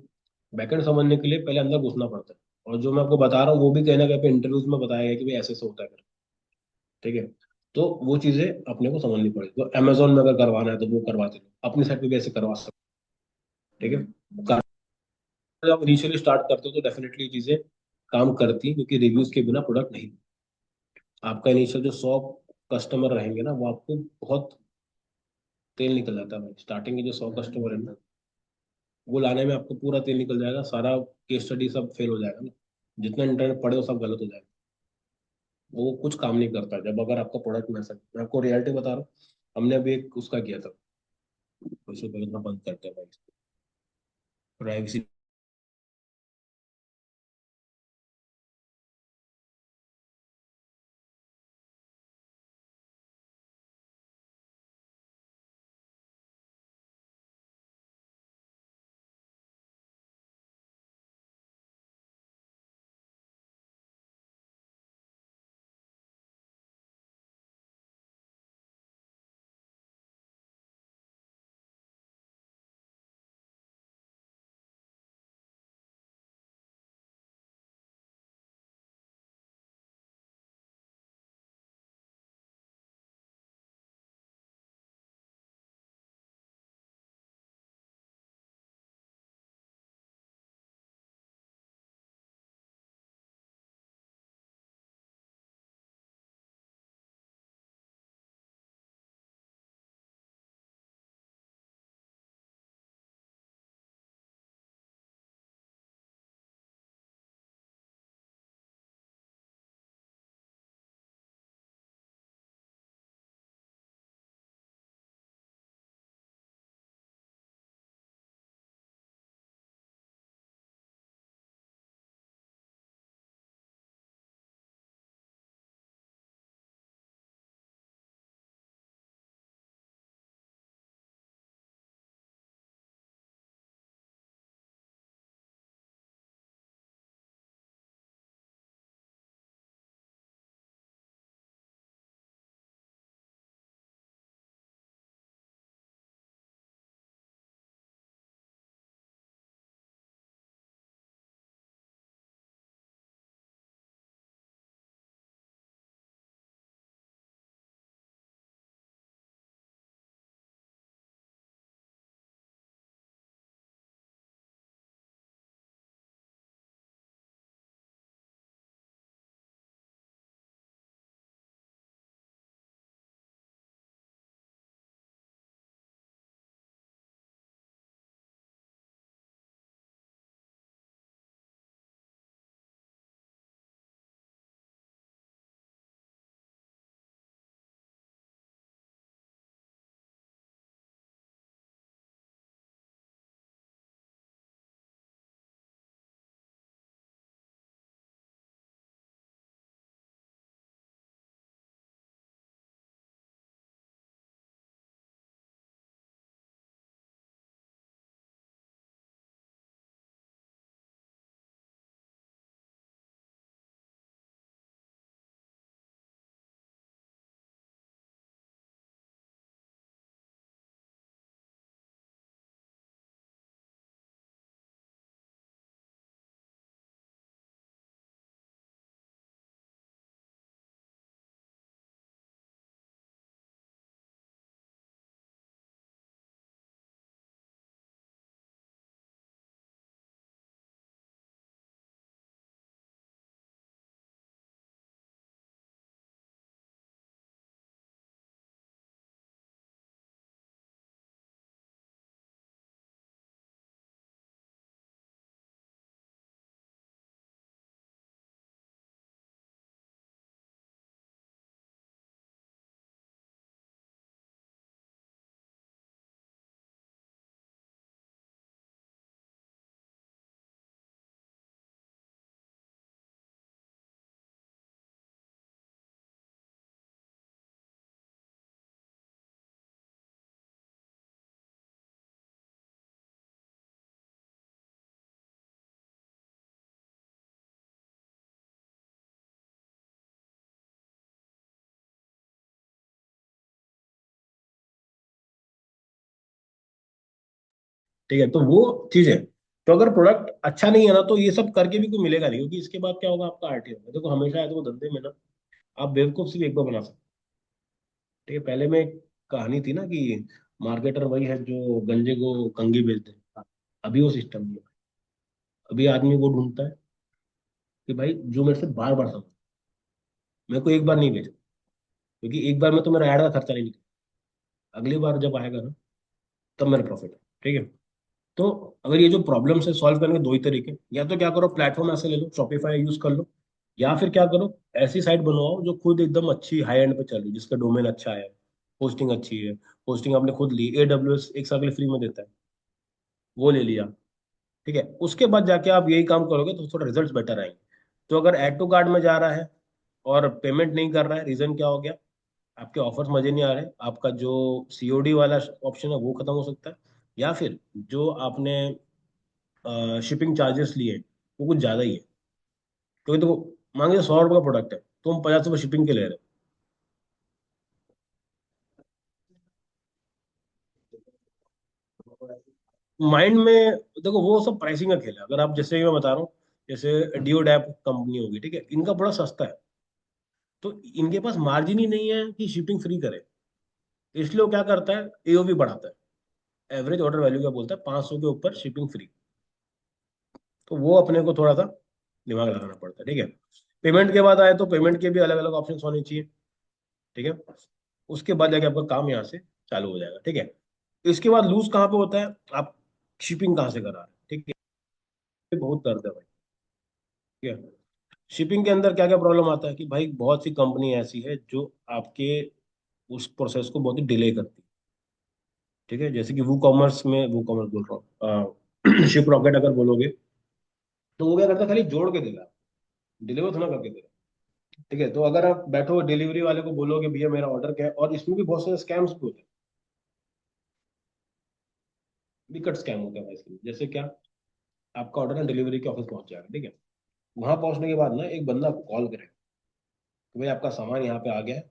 बैकएंड समझने के लिए पहले अंदर घुसना पड़ता है, और जो मैं आपको बता रहा हूँ वो भी कहीं ना कहीं पे इंटरव्यूज में बताया गया कि भाई ऐसे ऐसे होता है, ठीक है। तो वो चीजें अपने को समझनी पड़ेगी, तो अमेजोन में अगर करवाना है तो वो करवाते हैं, अपनी साइड पे भी ऐसे करवा सकते हैं, ठीक है। जब आप इनिशियली स्टार्ट करते हो तो डेफिनेटली चीजें काम करती हैं, क्योंकि रिव्यूज के बिना प्रोडक्ट नहीं। आपका इनिशियल जो 100 कस्टमर रहेंगे ना, वो आपको बहुत तेल निकल जाता है भाई, स्टार्टिंग के जो 100 कस्टमर है ना, वो लाने में आपको पूरा तेल निकल जाएगा, सारा केस स्टडी सब फेल हो जाएगा ना, जितना इंटरनेट पढ़े वो सब गलत हो जाएगा, वो कुछ काम नहीं करता जब अगर आपका प्रोडक्ट में ऐसा। मैं आपको रियलिटी बता रहा हूँ, हमने अभी एक उसका किया था, उसको पहले बंद करते हैं भाई, प्राइवेसी ठीक है, तो वो चीज है। तो अगर प्रोडक्ट अच्छा नहीं है ना, तो ये सब करके भी कोई मिलेगा नहीं, क्योंकि इसके बाद क्या होगा, आपका आरटीओ। देखो हमेशा है तो वो धंधे में ना, आप बेवकूफ सिर्फ एक बार बना सकते हो। ठीक है, पहले में एक कहानी थी ना कि मार्केटर वही है जो गंजे को कंघी बेचते हैं। अभी वो सिस्टम नहीं है। अभी आदमी वो ढूंढता है कि भाई जो मेरे से बार बार सामान, मेरे को एक बार नहीं बेचा, क्योंकि एक बार में तो मेरा ऐड का खर्चा नहीं निकला, अगली बार जब आएगा ना, तब मेरा प्रॉफिट है। ठीक है। तो अगर ये जो प्रॉब्लम है सॉल्व करने के दो ही तरीके, या तो क्या करो, प्लेटफॉर्म ऐसे ले लो, शॉपिफाई यूज कर लो, या फिर क्या करो, ऐसी साइट बनवाओ जो खुद एकदम अच्छी हाई एंड पे चल रही, जिसका डोमेन अच्छा है, होस्टिंग अच्छी है। होस्टिंग आपने खुद ली, AWS एक साल के लिए फ्री में देता है, वो ले लिया। ठीक है, उसके बाद जाके आप यही काम करोगे तो थोड़ा रिजल्ट्स बेटर आएंगे। तो अगर ऐड टू कार्ट में जा रहा है और पेमेंट नहीं कर रहा है, रीजन क्या हो गया, आपके ऑफर्स मजे नहीं आ रहे, आपका जो COD वाला ऑप्शन है वो खत्म हो सकता है, या फिर जो आपने शिपिंग चार्जेस लिए वो कुछ ज्यादा ही है। क्योंकि देखो, मान लीजिए 100 रुपये का प्रोडक्ट है, तो हम 50 रुपये शिपिंग के ले रहे हैं। माइंड में देखो, वो सब प्राइसिंग का खेल है। अगर आप, जैसे मैं बता रहा हूँ, जैसे डियोडैप कंपनी होगी, ठीक है, इनका बड़ा सस्ता है, तो इनके पास मार्जिन ही नहीं है कि शिपिंग फ्री करे। इसलिए वो क्या करता है, AOV बढ़ाता है, एवरेज ऑर्डर वैल्यू क्या बोलता है, 500 के ऊपर शिपिंग फ्री। तो वो अपने को थोड़ा सा दिमाग लगाना पड़ता है। ठीक है। पेमेंट के बाद आए तो पेमेंट के भी अलग अलग ऑप्शन होने चाहिए। ठीक है। उसके बाद जाके आपका काम यहाँ से चालू हो जाएगा। ठीक है। इसके बाद लूज कहाँ पे होता है, आप शिपिंग कहाँ से करा रहे हैं। ठीक है, ये बहुत दर्द है भाई। ठीक है। शिपिंग के अंदर क्या क्या प्रॉब्लम आता है कि भाई बहुत सी कंपनी ऐसी है जो आपके उस प्रोसेस को बहुत ही डिले करती है। ठीक है, जैसे कि वो कॉमर्स में, वो कॉमर्स बोल रहा हूँ, शिप रॉकेट अगर बोलोगे, तो वो क्या करता है, खाली जोड़ के देगा, डिलीवर थोड़ा करके देगा। ठीक है, तो अगर आप बैठो डिलीवरी वाले को बोलोगे भैया मेरा ऑर्डर क्या है, और इसमें भी बहुत सारे स्कैम्स भी होते हैं, विकट स्कैम होता है भाई इसमें। जैसे क्या, आपका ऑर्डर ना डिलीवरी के ऑफिस पहुंच जाएगा। ठीक है, वहां पहुंचने के बाद ना एक बंदा आपको कॉल करेगा कि भाई आपका सामान यहाँ पे आ गया है,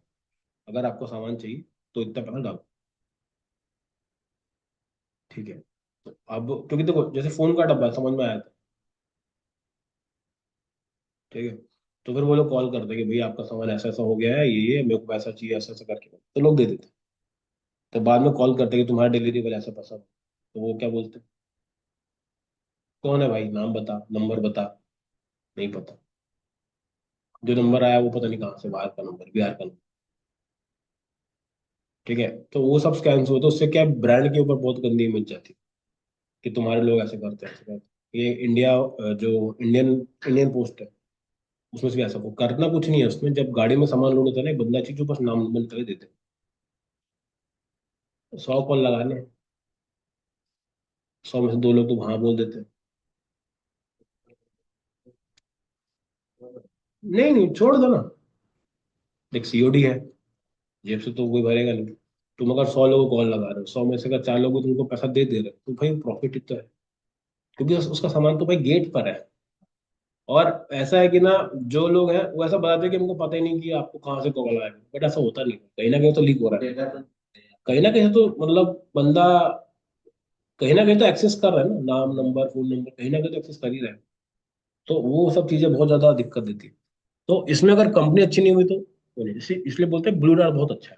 अगर आपको सामान चाहिए तो इतना पैसा डालो। ठीक है। तो अब क्योंकि देखो, जैसे फोन का डब्बा है, समझ में आया था। ठीक है, तो फिर वो लोग कॉल करते हैं कि भाई आपका सामान ऐसा ऐसा हो गया है, ये मेरे को पैसा चाहिए, ऐसा ऐसा करके तो लोग दे देते हैं। तो बाद में कॉल करते हैं कि तुम्हारा डिलीवरी वाला ऐसा पैसा, तो वो क्या बोलते हैं, कौन है भाई, नाम बता, नंबर बता। नहीं पता। जो नंबर आया वो पता नहीं कहाँ से, बाहर का नंबर, बिहार का नंबर। ठीक है, तो वो सब स्कैम्स हुए, तो उससे क्या, ब्रांड के ऊपर बहुत गंदी इमेज जाती है कि तुम्हारे लोग ऐसे करते हैं, ऐसे करते हैं। ये इंडिया, जो इंडियन इंडियन पोस्ट है, उसमें से भी ऐसा, को करना कुछ नहीं है उसमें, जब गाड़ी में सामान लोड होता है ना, एक बंदा चाहिए जो बस नाम नंबर तक देते हैं। 100 कॉल लगाने हैं, 100 में से दो लोग तो हाँ बोल देते हैं। नहीं नहीं, छोड़ दो ना। देख, COD है, जेब से तो कोई भरेगा नहीं। तुम अगर 100 लोगों को कॉल लगा रहे हो, 100 में से अगर 4 लोगों को तुमको पैसा दे दे रहे हो, तो भाई प्रॉफिट इतना है, क्योंकि उसका सामान तो भाई गेट पर है। और ऐसा है कि ना, जो लोग हैं वो ऐसा बताते हैं कि हमको पता ही नहीं कि आपको कहाँ से कॉल आएगा, बट ऐसा होता नहीं, कहीं ना कहीं तो लीक हो रहा है। कहीं ना कहीं तो मतलब बंदा कहीं ना कहीं तो एक्सेस कर रहा है ना, नाम नंबर फोन नंबर, कहीं ना कहीं तो एक्सेस कर ही रहा है। तो वो सब चीजें बहुत ज्यादा दिक्कत देती है। तो इसमें अगर कंपनी अच्छी नहीं हुई तो इसलिए बोलते हैं ब्लू डॉट बहुत अच्छा है,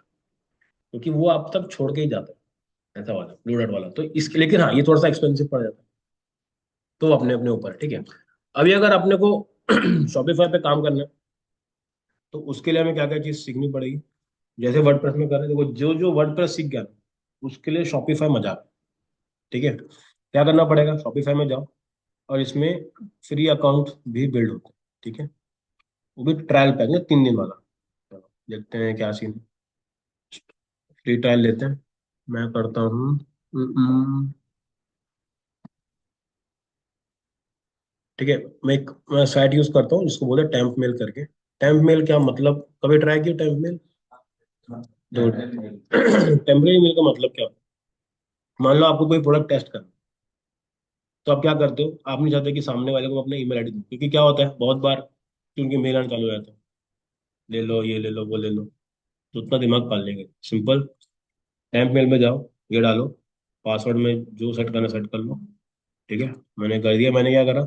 क्योंकि वो आप तक छोड़ के ही जाता है, ऐसा वाला ब्लू डॉट वाला। तो इसके, लेकिन हाँ, ये थोड़ा सा एक्सपेंसिव पड़ जाता है, तो अपने अपने ऊपर है। ठीक है। अभी अगर अपने को शॉपिफाई पे काम करना है, तो उसके लिए हमें क्या क्या चीज सीखनी पड़ेगी। जैसे वर्डप्रेस में कर रहे हैं, देखो जो जो वर्डप्रेस सीख गया ना, उसके लिए शॉपिफाई मजाक है। ठीक है, क्या करना पड़ेगा, शॉपिफाई में जाओ, और इसमें फ्री अकाउंट भी बिल्ड होते हैं। ठीक है, वो भी ट्रायल पैक है, 3 दिन वाला। चलो, देखते हैं क्या सीन। फ्री ट्रायल लेते हैं, मैं करता हूँ। ठीक है, मैं साइट यूज करता हूँ जिसको बोलते हैं टेम्प मेल करके। टेम्प मेल क्या मतलब, कभी ट्राई किया टेम्प मेल? तो टेम्परेरी मेल का मतलब क्या होता है, मान लो आपको कोई प्रोडक्ट टेस्ट करना, तो आप क्या करते हो, आप नहीं चाहते कि सामने वाले को अपने ईमेल ID दो, क्योंकि क्या होता है बहुत बार कि उनकी मेल आना चालू हो जाता है, ले लो ये ले लो वो ले लो, तो उतना दिमाग पाल लेंगे। सिंपल, टेम्प मेल में जाओ, ये डालो, पासवर्ड में जो सेट करना सेट कर लो। ठीक है, मैंने कर दिया। मैंने क्या करा,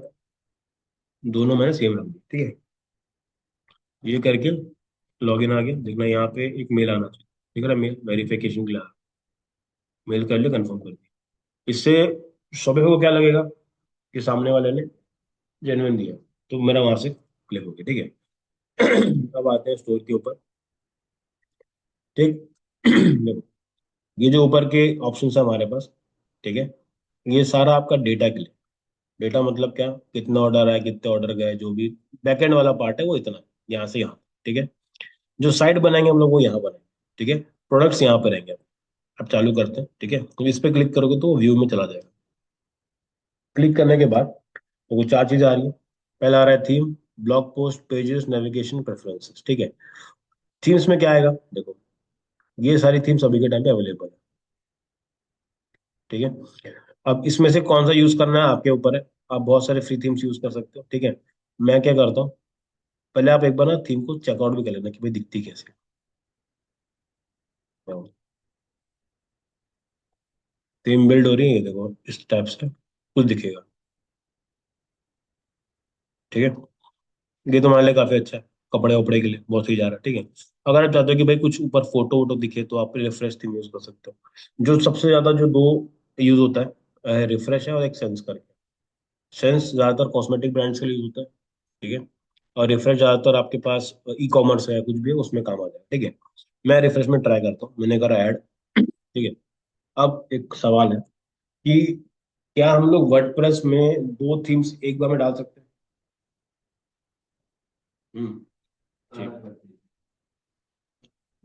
दोनों मैंने सेम रख दिया। ठीक है, ये करके लॉगिन आ गया, देखना यहाँ पे एक मेल आना चाहिए। ठीक है ना, मेल वेरिफिकेशन के लिए मेल कर लिया, कंफर्म कर दिया। इससे शॉपिफाई को क्या लगेगा कि सामने वाले ने जेन्युइन दिया, तो मेरा वहां से क्लिक हो गया। ठीक है। अब आते हैं स्टोर के ऊपर। ठीक। देखो, ये जो ऊपर के ऑप्शन है हमारे पास, ठीक है, ये सारा आपका डेटा के लिए। डेटा मतलब क्या, कितना ऑर्डर आया, कितने ऑर्डर गए, जो भी बैकएंड वाला पार्ट है वो इतना, यहाँ से यहाँ। ठीक है, जो साइट बनाएंगे हम लोग वो यहाँ बनाएंगे। ठीक है, प्रोडक्ट्स यहाँ पे रहेंगे। अब चालू करते हैं। ठीक है, तो इस पे क्लिक करोगे तो व्यू में चला जाएगा। क्लिक करने के बाद तो वो चार चीजें आ रही है। पहला आ रहा है theme, blog post, pages, navigation, preferences. ठीक है, थीम्स में क्या आएगा, देखो ये सारी थीम्स अभी के टाइम पे अवेलेबल है। ठीक है, अब इसमें से कौन सा यूज करना है आपके ऊपर है। आप बहुत सारे फ्री थीम्स यूज कर सकते हो। ठीक है, मैं क्या करता हूँ, पहले आप एक बार ना थीम को चेकआउट भी कर लेना कि भाई दिखती कैसे है। थीम बिल्ड हो रही है, ये देखो इस टाइप से कुछ दिखेगा। ठीक है, ये तुम्हारे लिए काफी अच्छा है, कपड़े वपड़े के लिए बहुत सही जा रहा है। ठीक है, अगर आप चाहते हो कि भाई कुछ ऊपर फोटो वोटो दिखे तो आप रिफ्रेश थीम यूज कर सकते हो। जो सबसे ज्यादा जो दो यूज होता है, रिफ्रेश है और एक सेंस करके। सेंस ज्यादातर कॉस्मेटिक ब्रांड्स के लिए यूज होता है। ठीक है, और रिफ्रेश ज्यादातर आपके पास ई कॉमर्स है, कुछ भी है उसमें काम आ जाए। ठीक है, मैं रिफ्रेश में ट्राई करता हूँ, मैंने करा ऐड। ठीक है, अब एक सवाल है कि क्या हम लोग वर्डप्रेस में दो थीम्स एक बार में डाल सकते हैं? हम्म। ठीक।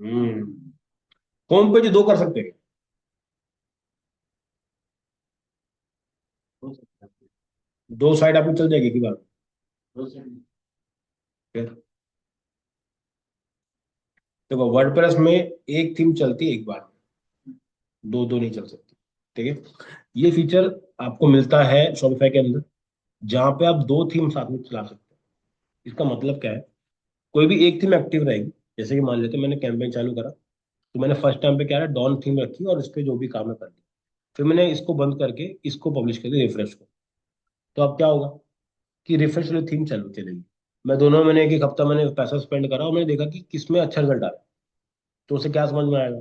हम्म। होम पेज दो कर सकते हैं? हो सकता है। दो साइड आपकी चल जाएगी की बात? हो सकता है। फिर देखो, वर्डप्रेस में एक थीम चलती है एक बार में, दो दो नहीं चल सकती। ठीक है, ये फीचर आपको मिलता है शॉपिफाई के अंदर, जहां पे आप दो थीम साथ में चला सकते हैं। इसका मतलब क्या है, कोई भी एक थीम एक्टिव रहेगी। जैसे कि मान लेते हैं मैंने कैंपेन चालू करा, तो मैंने फर्स्ट टाइम पे क्या है, डॉन थीम रखी और इस पे जो भी काम है कर दिया। फिर मैंने इसको बंद करके इसको पब्लिश कर दिया, रिफ्रेश को। तो अब क्या होगा कि रिफ्रेश वाली थीम चालू चलेगी। मैं दोनों, मैंने एक एक हफ्ता मैंने पैसा स्पेंड करा और मैंने देखा कि किसमें अच्छा रिजल्ट आ रहा है। तो उसे क्या समझ में आएगा,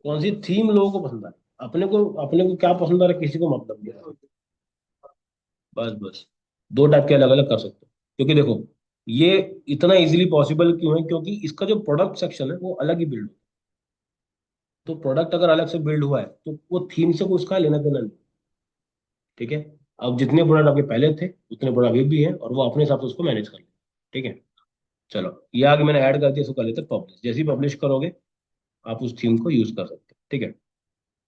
कौन सी थीम लोगों को पसंद आ रही है। अपने को क्या पसंद आ रहा है किसी को मतलब नहीं है। बस बस, दो टाइप के अलग अलग कर सकते हो। क्योंकि देखो, ये इतना इजीली पॉसिबल क्यों है, क्योंकि इसका जो प्रोडक्ट सेक्शन है वो अलग ही बिल्ड हो। तो प्रोडक्ट अगर अलग से बिल्ड हुआ है तो वो थीम से कोई उसका लेना देना नहीं। ठीक है, अब जितने प्रोडक्ट आपके पहले थे उतने प्रोडक्ट अभी भी हैं और वो अपने हिसाब से उसको मैनेज कर ले। ठीक है, चलो ये आगे मैंने ऐड कर दिया, इसको कर लेते हैं पब्लिश। जैसे ही पब्लिश करोगे आप उस थीम को यूज कर सकते हो। ठीक है,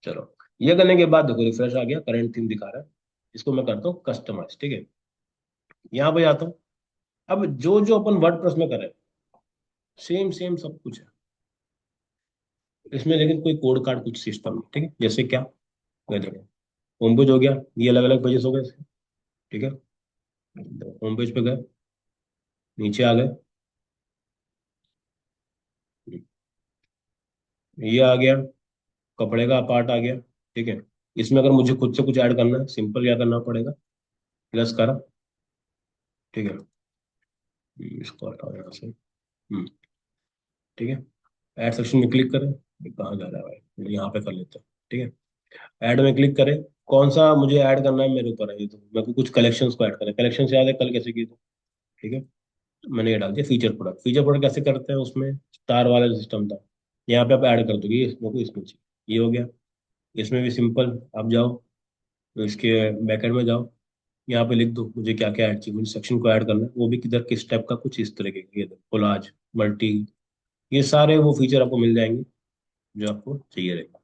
चलो ये करने के बाद देखो रिफ्रेश आ गया, करंट थीम दिखा रहा है। इसको मैं करता हूँ कस्टमाइज। ठीक है, यहाँ पे आता हूँ। अब जो जो अपन वर्ड में करें, सेम सेम सब कुछ है इसमें, लेकिन कोई कोड कार्ड कुछ सिस्टम नहीं। ठीक है, जैसे क्या, मैं देखो होम पेज हो गया, ये अलग अलग पेजेस हो गए इसके। ठीक है, होम पेज पे गए, नीचे आ गए, ये आ गया, कपड़े का पार्ट आ गया। ठीक है, इसमें अगर मुझे खुद से कुछ ऐड करना है, सिंपल क्या करना पड़ेगा, प्लस करा। ठीक है, इसको हटाओ यहाँ से। ठीक है, ऐड सेक्शन में क्लिक करें, ये कहाँ जा रहा है भाई, यहाँ पे कर लेते हैं। ठीक है, ऐड में क्लिक करें, कौन सा मुझे ऐड करना है मेरे ऊपर है, ये तो मेरे को कुछ कलेक्शंस को ऐड करना है। कलेक्शन याद है कल कैसे किए थे? ठीक है, मैंने ये डाल दिया फीचर प्रोडक्ट। फीचर प्रोडक्ट कैसे करते हैं, उसमें स्टार वाला सिस्टम था, यहाँ पे आप ऐड कर दोगे, ये मेरे को इसमें चाहिए, ये हो गया। इसमें भी सिंपल, आप जाओ इसके बैकएंड में जाओ, यहाँ पे लिख दो मुझे क्या क्या ऐड चाहिए, मुझे सेक्शन को ऐड करना है, वो भी किधर किस टाइप का, कुछ इस तरह के, ये कोलाज, मल्टी, ये सारे वो फीचर आपको मिल जाएंगे जो आपको चाहिए रहेगा।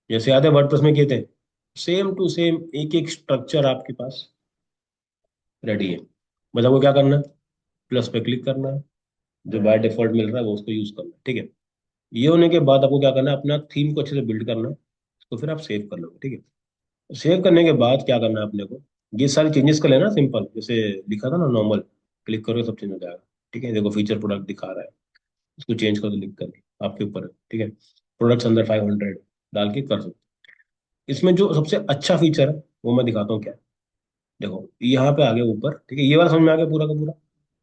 जैसे याद है वर्डप्रेस में किए थे, सेम टू सेम एक एक स्ट्रक्चर आपके पास रेडी है। बस आपको क्या करना है, प्लस पे क्लिक करना है, जो बाय डिफॉल्ट मिल रहा है वो उसको यूज करना है। ठीक है, ये होने के बाद आपको क्या करना है, अपना थीम को अच्छे से बिल्ड करना है, तो फिर आप सेव कर लोगे। ठीक है, सेव करने के बाद क्या करना है अपने को, ये सारे चेंजेस कर लेना सिंपल, जैसे लिखा था ना नॉर्मल, क्लिक करोगे सब चेंज हो जाएगा। ठीक है, देखो फीचर प्रोडक्ट दिखा रहा है, इसको चेंज कर दो लिख करके, आपके ऊपर है। ठीक है, प्रोडक्ट्स अंदर 500, डाल के कर सकते हो। इसमें जो सबसे अच्छा फीचर है वो मैं दिखाता हूँ क्या है। देखो यहाँ पे आ गया ऊपर, ठीक है, ये वाला समझ में आ गया पूरा का पूरा।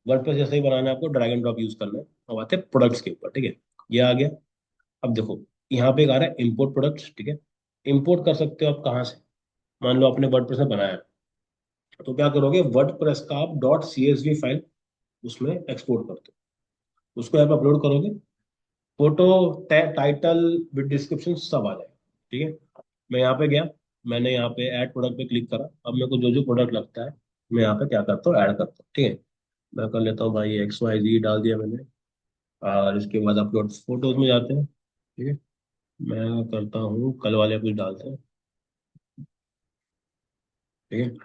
वर्डप्रेस जैसे ही बनाना है आपको, ड्रैग एंड ड्रॉप यूज करना है। अब आते हैं प्रोडक्ट्स के ऊपर, ठीक है। ये आ गया। अब देखो यहाँ पे एक आ रहा है इम्पोर्ट प्रोडक्ट्स, ठीक है। इंपोर्ट कर सकते हो आप कहाँ से? मान लो आपने वर्डप्रेस में बनाया है, तो क्या करोगे, वर्डप्रेस का आप डॉट सीएसवी फाइल उसमें एक्सपोर्ट करते हो, उसको यहाँ पे अपलोड करोगे, फोटो, टाइटल विद डिस्क्रिप्शन सब आ जाएगा, ठीक है। मैं यहाँ पे गया, मैंने यहाँ पे ऐड प्रोडक्ट पे क्लिक करा। अब मेरे को जो जो प्रोडक्ट लगता है मैं यहाँ पे क्या करता हूँ, ऐड करता हूँ, ठीक है। मैं कर लेता हूँ भाई XYZ डाल दिया मैंने। और इसके बाद अपलोड फोटोज में जाते हैं, ठीक है। मैं करता हूँ कल वाले कुछ डालते हैं, ठीक है।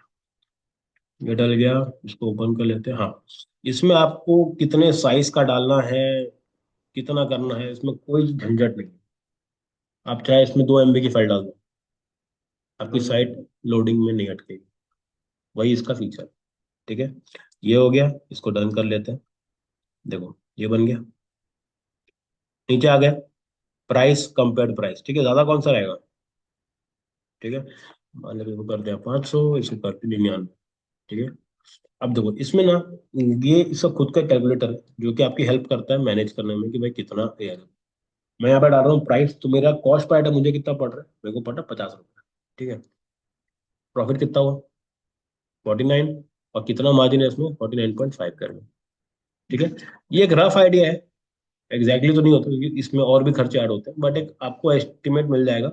ये डल गया, इसको ओपन कर लेते हैं। हाँ, इसमें आपको कितने साइज का डालना है, कितना करना है, इसमें कोई झंझट नहीं। आप चाहे इसमें 2 MB की फाइल डाल दो, आपकी साइट लोडिंग में नहीं अटकेगी। वही इसका फीचर, ठीक है। ये हो गया, इसको डन कर लेते हैं। देखो ये बन गया। नीचे आ गया प्राइस, कंपेयर्ड प्राइस, ठीक है, ज्यादा कौन सा रहेगा, ठीक है। मान लो इसको कर दिया 500, इसको कर दिया 99, ठीक है। अब देखो इसमें ना, ये इसका खुद का कैलकुलेटर है जो कि आपकी हेल्प करता है मैनेज करने में कि भाई कितना ये है। मैं यहाँ पे डाल रहा हूँ प्राइस, तो मेरा कॉस्ट पर आइटम मुझे कितना पड़ रहा है, मेरे को पड़ रहा है 50 रुपये, ठीक है। प्रॉफिट कितना हुआ, 49। और कितना मार्जिन है इसमें, 49.5 कर, ठीक है। ये एक रफ आइडिया है, एग्जैक्टली तो नहीं होता क्योंकि इसमें और भी खर्चे ऐड होते हैं, बट एक आपको एस्टिमेट मिल जाएगा।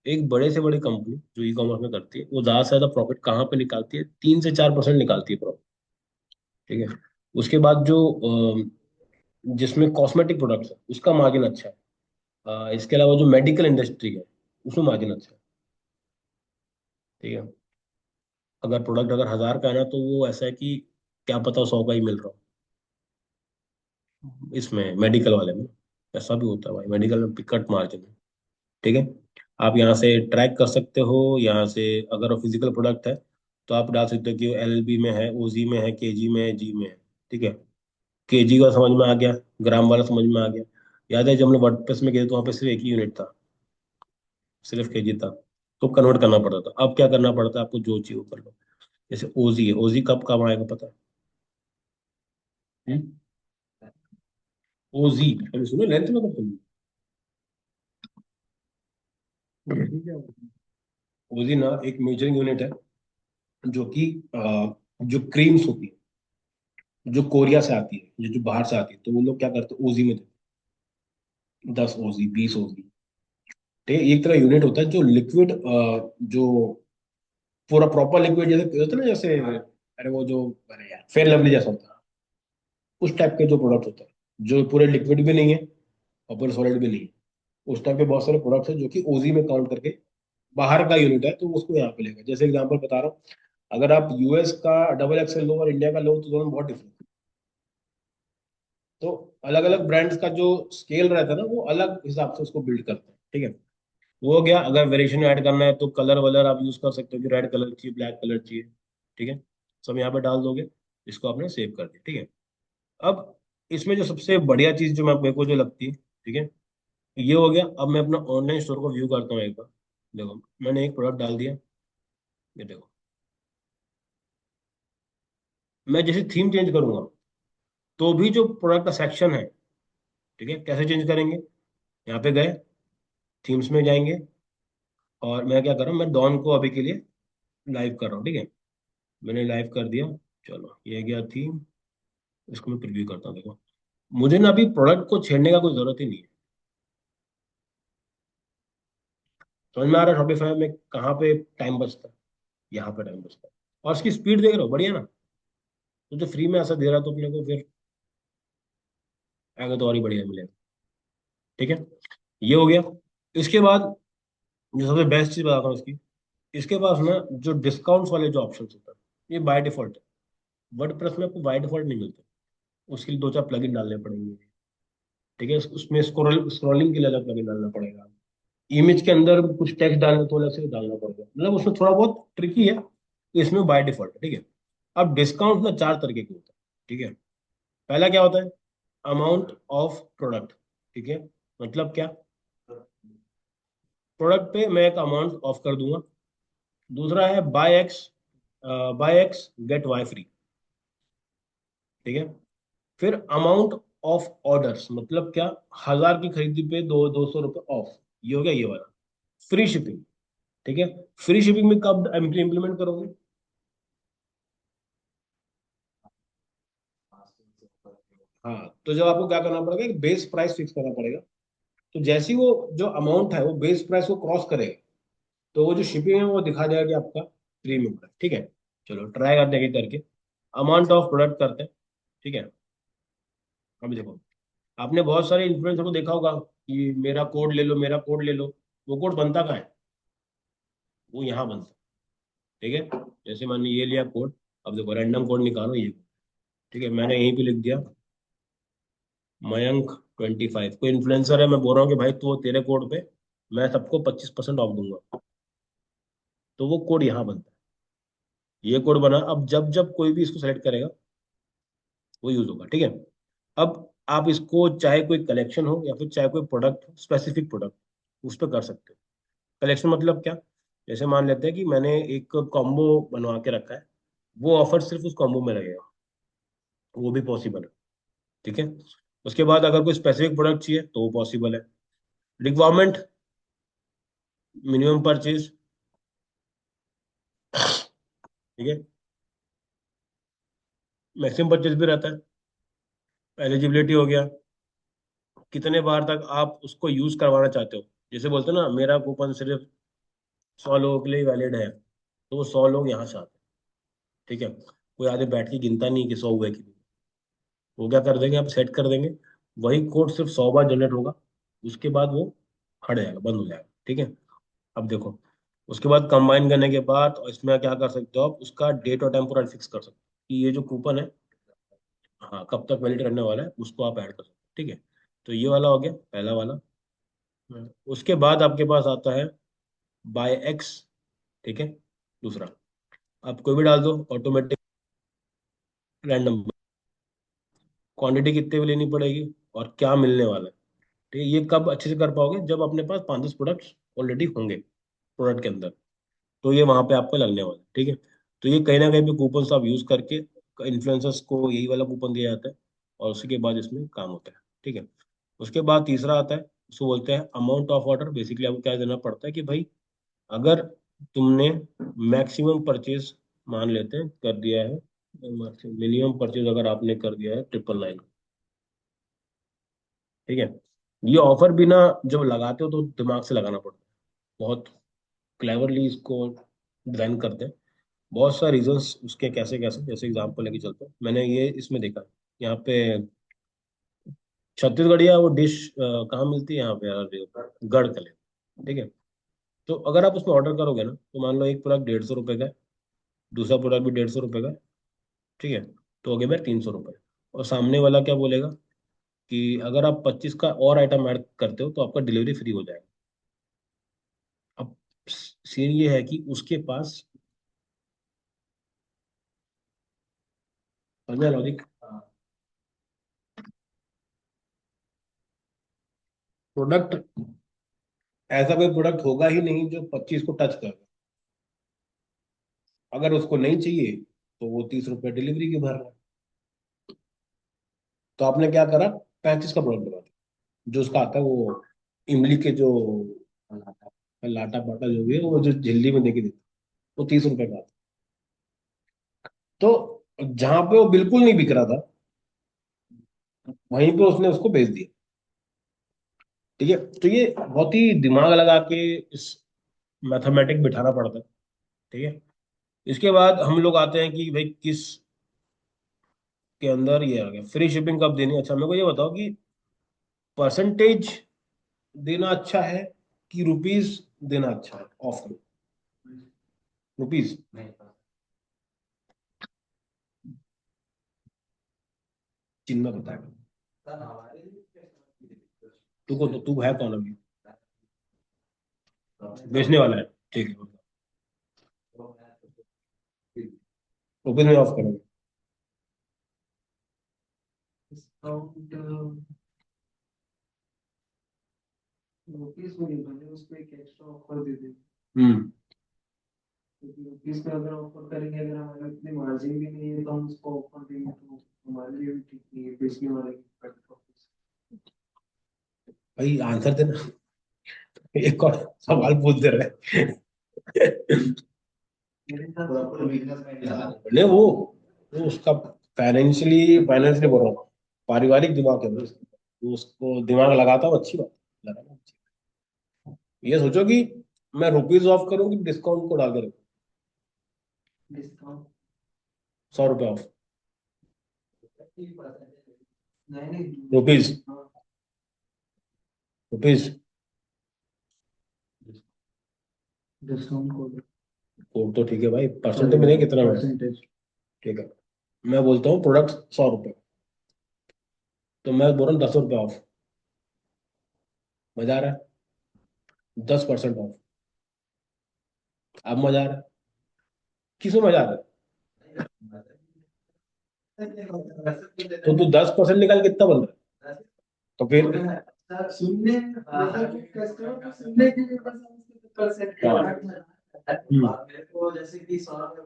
एक बड़े से बड़ी कंपनी जो ई कॉमर्स में करती है वो ज्यादा से ज्यादा प्रॉफिट कहाँ पे निकालती है, 3 से 4% निकालती है प्रॉफिट, ठीक है। उसके बाद जो जिसमें कॉस्मेटिक प्रोडक्ट्स है उसका मार्जिन अच्छा है। इसके अलावा जो मेडिकल इंडस्ट्री है उसमें मार्जिन अच्छा है, ठीक है। अगर प्रोडक्ट अगर 1000 का है ना, तो वो ऐसा है कि क्या पता 100 का ही मिल रहा हो इसमें मेडिकल वाले में। ऐसा भी होता है भाई, मेडिकल में पिकट मार्जिन है, ठीक है। आप यहाँ से ट्रैक कर सकते हो, यहाँ से अगर वो फिजिकल प्रोडक्ट है तो आप डाल सकते हो कि वो LLB में है, OZ में है, KG में है, G में है, ठीक है। KG का समझ में आ गया, ग्राम वाला समझ में आ गया। याद है जब हम लोग वर्डप्रेस में गए तो वहाँ पे सिर्फ एक ही यूनिट था, सिर्फ KG था, तो कन्वर्ट करना पड़ता था। अब क्या करना पड़ता है आपको, जो चाहिए वो कर लो। जैसे OZ है, OZ कब काम आएगा पता है? OZ अरे सुनो, लेंथ में कब तुम, ठीक है। OZ ना एक मेजरिंग यूनिट है जो कि जो क्रीम्स होती है जो कोरिया से आती है, जो जो बाहर से आती है, तो वो लोग क्या करते हैं OZ में देते हैं, 10 OZ, 20 OZ। ठीक है, एक तरह यूनिट होता है जो लिक्विड, जो पूरा प्रॉपर लिक्विड जैसे होता है ना, जैसे अरे वो जो, अरे यार फेयर लवली जैसा होता है, उस टाइप के जो प्रोडक्ट होता है जो पूरे लिक्विड भी नहीं है और पूरे सॉलिड भी नहीं है। उस टाइप के बहुत सारे प्रोडक्ट्स हैं जो कि ओजी में काउंट करके बाहर का यूनिट है, तो उसको यहाँ पे लेगा। जैसे एग्जांपल बता रहा हूँ, अगर आप यूएस का XXL लो और इंडिया का लो तो दोनों बहुत डिफरेंट। तो अलग अलग ब्रांड्स का जो स्केल रहता है ना, वो अलग हिसाब से उसको बिल्ड करते हैं, ठीक है। वो हो गया। अगर वेरिएशन ऐड करना है तो कलर वलर आप यूज कर सकते हो कि रेड कलर चाहिए, ब्लैक कलर चाहिए, ठीक है। सब यहाँ पे डाल दोगे, इसको आपने सेव कर दिया, ठीक है। अब इसमें जो सबसे बढ़िया चीज जो मैं मेरे को जो लगती है, ठीक है, ये हो गया। अब मैं अपना ऑनलाइन स्टोर को व्यू करता हूँ एक बार। देखो मैंने एक प्रोडक्ट डाल दिया, ये देखो। मैं जैसे थीम चेंज करूंगा तो भी जो प्रोडक्ट का सेक्शन है, ठीक है, कैसे चेंज करेंगे, यहाँ पे गए, थीम्स में जाएंगे, और मैं क्या कर रहा हूँ, मैं डॉन को अभी के लिए लाइव कर रहा हूँ, ठीक है। मैंने लाइव कर दिया। चलो ये गया थीम, इसको मैं प्रीव्यू करता हूँ। देखो मुझे ना अभी प्रोडक्ट को छेड़ने का कोई जरूरत ही नहीं है। समझ में आ रहा है शॉपिफाई में कहाँ पे टाइम बचता है, यहाँ पे टाइम बचता है। और इसकी स्पीड देख रहे हो, बढ़िया ना। तो जो फ्री में ऐसा दे रहा तो अपने को फिर आगे तो और ही बढ़िया मिलेगा, ठीक है। ये हो गया। इसके बाद जो सबसे बेस्ट चीज बताता हूँ इसकी, इसके पास ना जो डिस्काउंट्स वाले जो ऑप्शन होता है, ये बाय डिफॉल्ट है। वर्डप्रेस में आपको बाय डिफॉल्ट नहीं मिलते, उसके लिए 2 4 प्लगइन डालने पड़ेंगे, ठीक है। उसमें स्क्रॉलिंग के लिए अलग प्लगइन डालना पड़ेगा, इमेज के अंदर कुछ टेक्स्ट डालना तो अलग से डालना पड़ेगा, मतलब उसमें थोड़ा बहुत ट्रिकी है। इसमें बाय डिफॉल्ट है, ठीक है। अब डिस्काउंट ना 4 तरीके के होता है, ठीक है। पहला क्या होता है, अमाउंट ऑफ प्रोडक्ट, ठीक है। मतलब क्या, प्रोडक्ट पे मैं एक अमाउंट ऑफ कर दूंगा। दूसरा है buy X get Y free. ठीक है। फिर अमाउंट ऑफ ऑर्डर्स, मतलब क्या, 1,000 की खरीदी पे 200 रुपये ऑफ। ये हो गया ये वाला। Free shipping. ठीक है। फ्री शिपिंग में कब इम्प्लीमेंट करोगे? हाँ, तो जब आपको क्या करना पड़ेगा, एक बेस प्राइस फिक्स करना पड़ेगा। तो जैसे ही वो जो अमाउंट है वो बेस प्राइस को क्रॉस करेगा, तो वो जो शिपिंग है वो दिखा देगा कि आपका प्रीमियम है। ठीक है। चलो ट्राई करते हैं कि करके अमाउंट ऑफ प्रोडक्ट करते हैं। ठीक है। अभी देखो, आपने बहुत सारे इन्फ्लुएंसर को देखा होगा कि मेरा कोड ले लो, मेरा कोड ले लो। वो कोड बनता कहाँ है? वो यहाँ बनता है। ठीक है। जैसे मैंने ये लिया कोड, अब देखो रैंडम कोड निकालो ये। ठीक है, मैंने यहीं पे लिख दिया मयंक 25। कोई इन्फ्लुएंसर है, मैं बोल रहा हूँ कि भाई तू तेरे कोड पे मैं सबको 25% ऑफ दूंगा। तो वो कोड यहाँ बनता है। ये कोड बना, अब जब जब कोई भी इसको सेलेक्ट करेगा वो यूज होगा। ठीक है। अब आप इसको चाहे कोई कलेक्शन हो या फिर चाहे कोई प्रोडक्ट हो, स्पेसिफिक प्रोडक्ट, उस पर कर सकते हो। कलेक्शन मतलब क्या? जैसे मान लेते हैं कि मैंने एक कॉम्बो बनवा के रखा है, वो ऑफर सिर्फ उस कॉम्बो में लगेगा। वो भी पॉसिबल है। ठीक है। उसके बाद अगर कोई स्पेसिफिक प्रोडक्ट चाहिए तो वो पॉसिबल है। Requirement, minimum purchase. ठीक है। मैक्सिमम परचेज भी रहता है। एलिजिबिलिटी हो गया, कितने बार तक आप उसको यूज करवाना चाहते हो। जैसे बोलते हैं ना, मेरा कूपन सिर्फ 100 लोगों के लिए वैलिड है, तो वो 100 लोग यहाँ से आते हैं। ठीक है। कोई आगे बैठ के गिनता नहीं कि 100 हुए कि नहीं। वो क्या कर देंगे, आप सेट कर देंगे, वही कोड सिर्फ 100 बार जनरेट होगा। उसके बाद वो हट जाएगा, बंद हो जाएगा। ठीक है। अब देखो, उसके बाद कंबाइन करने के बाद और इसमें क्या कर सकते हो, आप उसका डेट और टेम्पोरल फिक्स कर सकते हो कि ये जो कूपन है, हाँ, कब तक वैलिड रहने वाला है, उसको आप ऐड कर सकते हो। ठीक है। तो ये वाला हो गया पहला वाला। उसके बाद आपके पास आता है बाय एक्स। ठीक है। दूसरा, आप कोई भी डाल दो ऑटोमेटिक, रैंडम, क्वांटिटी कितने भी लेनी पड़ेगी और क्या मिलने वाला है। ठीक है। ये कब अच्छे से कर पाओगे, जब अपने पास 5-10 प्रोडक्ट्स ऑलरेडी होंगे प्रोडक्ट के अंदर, तो ये वहां पे आपको लगने वाला है। ठीक है। तो ये कहीं ना कहीं पे कूपन आप यूज करके इन्फ्लुएंसर्स को यही वाला कूपन दिया जाता है, और उसी के बाद इसमें काम होता है। ठीक है। उसके बाद तीसरा आता है, उसको बोलते हैं अमाउंट ऑफ ऑर्डर। बेसिकली आपको क्या देना पड़ता है कि भाई, अगर तुमने मैक्सिमम परचेज, मान लेते हैं कर दिया है, मिनिमम परचेज अगर आपने कर दिया है 999। ठीक है। ये ऑफर भी ना, जब लगाते हो तो दिमाग से लगाना पड़ता है। बहुत क्लेवरली इसको डिजाइन करते हैं। बहुत सारे रीजंस उसके कैसे कैसे, जैसे एग्जांपल लेके चलते हैं, मैंने ये इसमें देखा। यहाँ पे छत्तीसगढ़िया वो डिश कहाँ मिलती है यहाँ पे यार, गढ़कले। ठीक है। तो अगर आप उसमें ऑर्डर करोगे ना, तो मान लो एक प्रोडक्ट 150 रुपये का है, दूसरा प्रोडक्ट भी 150 रुपये का है। ठीक है। तो हो गए मेरे 300 रुपये। और सामने वाला क्या बोलेगा कि अगर आप 25 का और आइटम ऐड करते हो तो आपका डिलीवरी फ्री हो जाएगा। अब सीन ये है कि उसके पास, समझा लॉजिक? प्रोडक्ट, ऐसा कोई प्रोडक्ट होगा ही नहीं जो 25 को टच कर। अगर उसको नहीं चाहिए तो वो 30 रुपये डिलीवरी की भर रहा है। तो आपने क्या करा, 35 का प्रोडक्ट बना दिया। जो उसका आता है वो इमली के जो लाटा पाटा जो भी है, वो जो झिल्ली में देके देता है, वो 30 रुपए का आता है। तो जहां पे वो बिल्कुल नहीं बिक रहा था, वहीं पे उसने उसको बेच दिया। ठीक है। तो ये बहुत ही दिमाग लगा के इस मैथमेटिक बिठाना पड़ता है। ठीक है। इसके बाद हम लोग आते हैं कि भाई किस के अंदर ये आ गया फ्री शिपिंग कब देनी है। अच्छा, मेरे को ये बताओ कि परसेंटेज देना अच्छा है कि रुपीस देना अच्छा है ऑफ में? रुपीस। चिन्ह बताएगा। तू को तो तू है कौन अभी? बेचने वाला है। ठीक है। रुपीस में ऑफ करोगे? डिस्काउंट रुपीज में नहीं, भले उसको एक एक्स्ट्रा ऑफर दे दे, हम्म। क्योंकि रुपीज में अगर ऑफर करेंगे, अगर हमारे इतनी मार्जिन भी नहीं है तो हम उसको ऑफर देंगे तो हमारे लिए भी ठीक नहीं है, बेचने वाले की प्रॉफिट। भाई आंसर देना। एक और सवाल पूछ दे रहे हैं। मेरे हिसाब से पूरा बिजनेस में चला। नहीं वो उसका फाइनेंशियली बोल रहा हूँ, पारिवारिक दिमाग है वो उसका। वो उसको दिमाग लगाता हूँ, अच्छी बात लगाना अच्छी। ये सोचो कि मैं रुपीज ऑफ करूँ कि डिस्काउंट को डाल के रखूँ। डिस्काउंट 100 रुपये ऑफ। 30%। नहीं नहीं। रुपीज। हाँ। रुपीज। Discount code. कोड तो ठीक है भाई, परसेंट तो मिलेगा कितना में। परसेंटेज। ठीक है, मैं बोलता हूँ प्रोडक्ट 100 रुपये, तो मैं बोल रहा हूँ 10 रुपये ऑफ। मजा आ रहा है? 10% ऑफ। अब मजा आ रहा है? किसमें मजा आ रहा है? तो तू 10% निकाल कितना बन रहा है? तो फिर सुनने कस्टमर को सुनने के लिए बस हम उसको परसेंट हाँ। मेरे को जैसे कि 5%,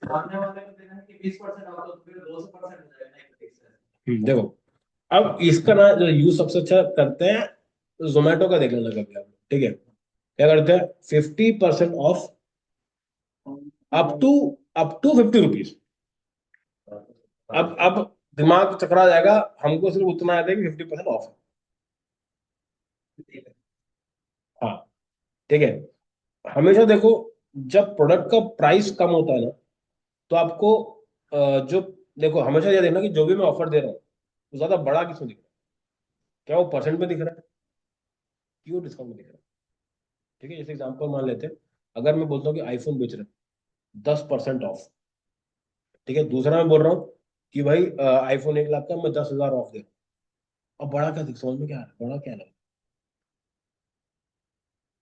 सामने वाले को देना है कि 20% आप तो फिर 200% हो जाएगा। देखो, अब इसका ना जो यूज सबसे अच्छा करते हैं, जोमेटो का देख लेना कभी आप, ठीक है? क्या करते हैं? 50% ऑफ, अप टू 50 रुपीज। अब दिमाग चकरा जाएगा, हमको सिर्फ उतना याद है कि 50% ऑफ है। हाँ, ठीक है। हमेशा देखो, जब प्रोडक्ट का प्राइस कम होता है ना, तो आपको जो, देखो हमेशा ये देखना कि जो भी मैं ऑफर दे रहा हूँ वो ज्यादा बड़ा किसमें दिख रहा है। क्या वो परसेंट में दिख रहा है कि वो डिस्काउंट में दिख रहा है? ठीक है, जैसे एग्जांपल मान लेते हैं, अगर मैं बोलता हूँ कि आईफोन बेच रहे हैं 10% ऑफ, ठीक है, दूसरा मैं बोल रहा हूँ कि भाई आईफोन 1 लाख का मैं 10,000 ऑफ दे रहा हूँ। अब बड़ा क्या दिख, समझ में क्या आ रहा है? बड़ा क्या लगा?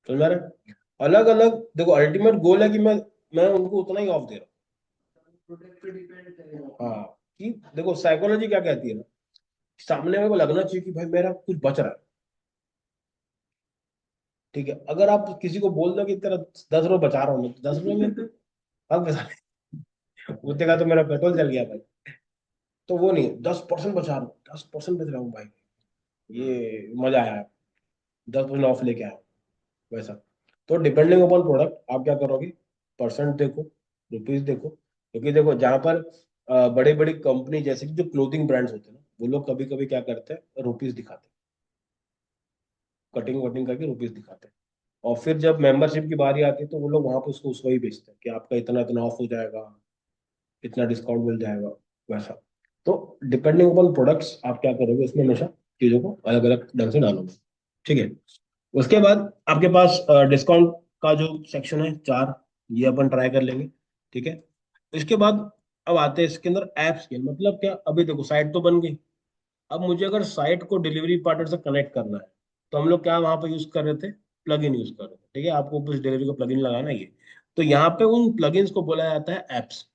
समझ में आ रहा है? अलग अलग देखो, अल्टीमेट गोल है कि मैं उनको उतना ही ऑफ दे रहा प्रोडक्ट पे डिपेंड करेगा। हूँ। हाँ, कि देखो साइकोलॉजी क्या कहती है ना, सामने वाले को लगना चाहिए कि भाई मेरा कुछ बच रहा है। ठीक है, अगर आप किसी को बोल दो कि तेरा 10 रुपये बचा रहा हूँ मैं, तो 10 रुपये में भाग बचा उतने का तो मेरा पेट्रोल चल गया भाई। तो वो नहीं, 10% बचा रहा हूँ, 10% बच रहा हूँ भाई, ये मजा आया, 10% ऑफ लेके आया, वैसा। तो डिपेंडिंग अपॉन प्रोडक्ट आप क्या करोगे, परसेंट देखो, रुपीज देखो, क्योंकि देखो जहां पर बड़ी बड़ी कंपनी जैसे कि जो क्लोथिंग ब्रांड्स होते हैं ना, वो लोग कभी कभी क्या करते हैं, रुपीज दिखाते हैं, कटिंग वटिंग करके रुपीज दिखाते हैं। और फिर जब मेंबरशिप की बारी आती है तो वो लोग वहां पर उसको ही बेचते हैं कि आपका इतना इतना ऑफ हो जाएगा, इतना डिस्काउंट मिल जाएगा, वैसा। तो डिपेंडिंग अपॉन प्रोडक्ट्स आप क्या करोगे, उसमें हमेशा चीजों को अलग अलग ढंग से डालोगे। ठीक है, उसके बाद आपके पास डिस्काउंट का जो सेक्शन है, चार, ये अपन ट्राई कर लेंगे। ठीक है, इसके बाद अब आते हैं इसके अंदर एप्स के, मतलब क्या, अभी देखो साइट तो बन गई। अब मुझे अगर साइट को डिलीवरी पार्टनर से कनेक्ट करना है, तो हम लोग क्या वहां पर यूज कर रहे थे, प्लगइन यूज कर रहे थे। ठीक है, आपको कुछ डिलीवरी का प्लगइन लगाना है ये, तो यहाँ पे उन प्लगइन्स को बोला जाता है एप्स।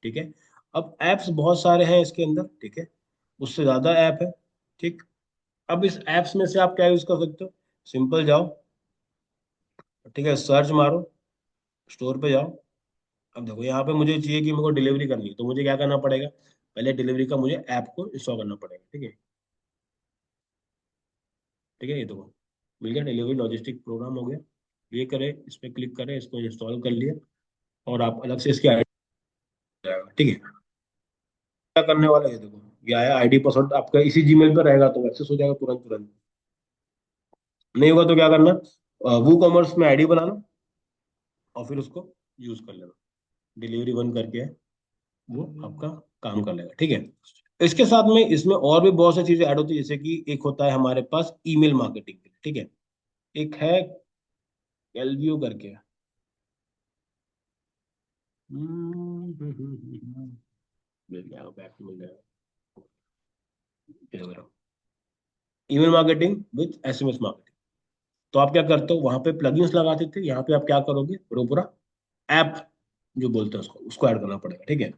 ठीक है, अब एप्स बहुत सारे हैं इसके अंदर, ठीक है, उससे ज्यादा ऐप है। ठीक, अब इस एप्स में से आप क्या यूज कर सकते हो, सिंपल जाओ, ठीक है, सर्च मारो, स्टोर पे जाओ। अब देखो यहाँ पे मुझे चाहिए कि मेरे को डिलीवरी करनी है, तो मुझे क्या करना पड़ेगा, पहले डिलीवरी का मुझे ऐप को इंस्टॉल करना पड़ेगा। ठीक है, ठीक है, ये देखो मिल गया, डिलीवरी लॉजिस्टिक प्रोग्राम हो गया। ये करें, इस पे क्लिक करें, इसको इंस्टॉल कर लिए, और आप अलग से इसकी आईडी जाएगा। ठीक है, क्या करने वाला है, ये देखो ये आया, आईडी पासवर्ड आपका इसी जीमेल पे रहेगा तो एक्सेस हो जाएगा तुरंत तुरंत। नहीं होगा तो क्या करना, वो कॉमर्स में आईडी बनाना, और फिर उसको यूज कर लेना, डिलीवरी वन करके है, वो आपका काम कर लेगा। ठीक है, इसके साथ में इसमें और भी बहुत सी चीजें ऐड होती है, जैसे कि एक होता है हमारे पास ईमेल मार्केटिंग। ठीक है, एक है एलवीओ करके, मिल जाएगा, बैक मिल जाएगा, email marketing with SMS marketing. तो आप क्या करते हो, वहां पे प्लगइन्स लगाते थे, यहाँ पे आप क्या करोगे, पूरा पूरा ऐप जो बोलते हैं उसको ऐड करना पड़ेगा। ठीक है,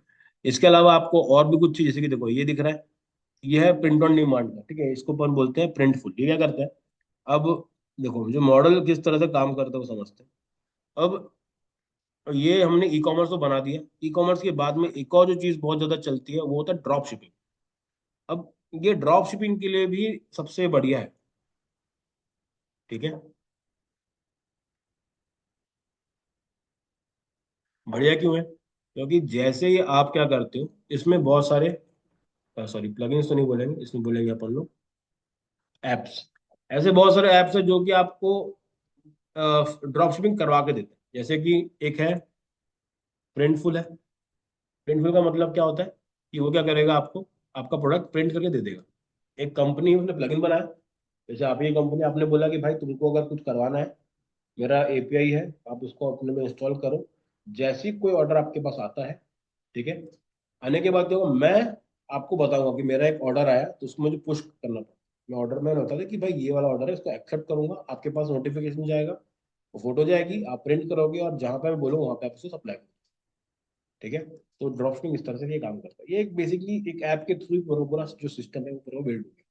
इसके अलावा आपको और भी कुछ चीज, जैसे कि देखो ये दिख रहा है, ये है प्रिंट ऑन डिमांड का, ठीक है, इसको अपन बोलते हैं प्रिंटफुल। ये क्या करता है? अब देखो जो मॉडल किस तरह से काम करता है वो समझते हैं। अब ये हमने ई कॉमर्स तो बना दिया, ई कॉमर्स के बाद में एक और जो चीज बहुत ज्यादा चलती है वो होता है ड्रॉप शिपिंग। अब ये ड्रॉप शिपिंग के लिए भी सबसे बढ़िया है, ठीक है। बढ़िया क्यों है? क्योंकि जैसे ही आप क्या करते हो, इसमें बहुत सारे, सॉरी प्लगइन्स तो नहीं बोलेंगे, इसमें बोलेंगे अपन लोग एप्स। ऐसे बहुत सारे एप्स है जो कि आपको ड्रॉप शिपिंग करवा के देते हैं। जैसे कि एक है प्रिंटफुल है। प्रिंटफुल का मतलब क्या होता है कि वो क्या करेगा, आपको आपका प्रोडक्ट प्रिंट करके दे देगा। एक कंपनी उसने प्लगइन बनाया, जैसे आप ये कंपनी, आपने बोला कि भाई तुमको अगर कुछ करवाना है, मेरा एपीआई है, आप उसको अपने में इंस्टॉल करो। जैसे ही कोई ऑर्डर आपके पास आता है, ठीक है, आने के बाद देखो मैं आपको बताऊंगा कि मेरा एक ऑर्डर आया तो उसको मुझे पुश करना पड़ा। मैं ऑर्डर में बता था कि भाई ये वाला ऑर्डर है, इसको एक्सेप्ट करूंगा, आपके पास नोटिफिकेशन जाएगा, वो फोटो जाएगी, आप प्रिंट करोगे और जहां पे मैं बोलूंगा वहां पे आप उसको सप्लाई करोगे, ठीक है। तो ड्रॉपशिपिंग इस तरह से ये काम करता है। ये एक बेसिकली एक ऐप के थ्रू पूरा पूरा जो सिस्टम है वो पूरा बिल्ड हो गया।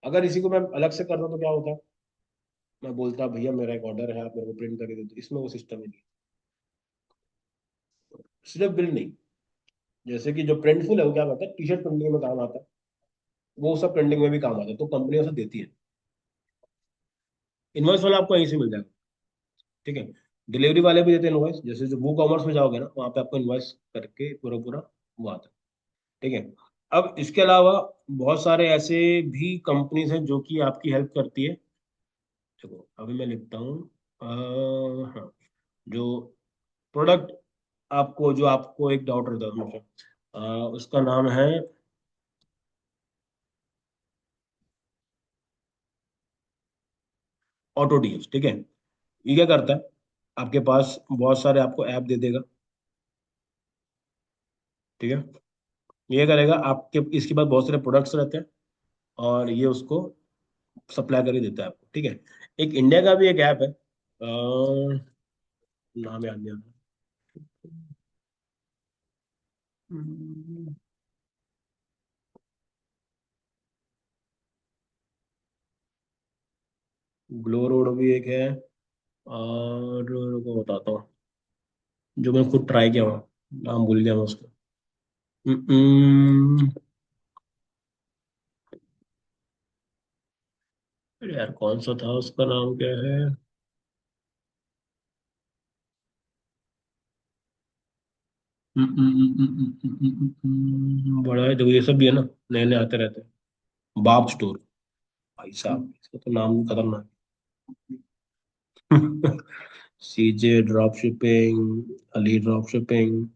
अगर इसी को मैं अलग से करता तो क्या होता? मैं बोलता भैया मेरा एक ऑर्डर है, आप मेरे को प्रिंट करके दे दो, इसमें वो सिस्टम ही नहीं। सिर्फ बिल नहीं, जैसे कि जो प्रिंटफुल है वो क्या करता है, टी शर्ट प्रिंटिंग में काम आता है, वो सब प्रिंटिंग में भी काम आता है, तो कंपनी उसे देती है। इनवॉइस वाला आपको यहीं से मिल जाएगा, ठीक है। डिलीवरी वाले भी देते हैं इनवॉइस, जैसे जो वो कॉमर्स में जाओगे ना वहाँ पे आपको इनवॉइस करके पूरा पूरा वो आता है, ठीक है। अब इसके अलावा बहुत सारे ऐसे भी कंपनीज हैं जो कि आपकी हेल्प करती है। देखो अभी मैं लिखता हूँ, हाँ, जो प्रोडक्ट आपको, जो आपको एक डाउट रहता है हमेशा, उसका नाम है ऑटो डील्स, ठीक है। ये क्या करता है, आपके पास बहुत सारे आपको ऐप दे देगा, ठीक है। ये करेगा आपके, इसके पास बहुत सारे प्रोडक्ट्स रहते हैं और ये उसको सप्लाई करके देता है आपको, ठीक है। एक इंडिया का भी एक ऐप है, नाम याद नहीं आ रहा। ग्लो रोड भी एक है, और रुको बताता हूँ, जो मैं खुद ट्राई किया हूँ, नाम भूल गया मैं उसका। हम्म, अरे यार कौन सा था, उसका नाम क्या है? बड़ा है, देखो ये सब भी है ना, नए नए आते रहते हैं। बाप स्टोर, भाई साहब इसका तो नाम खतरनाक है। CJ drop shipping, Ali drop shipping,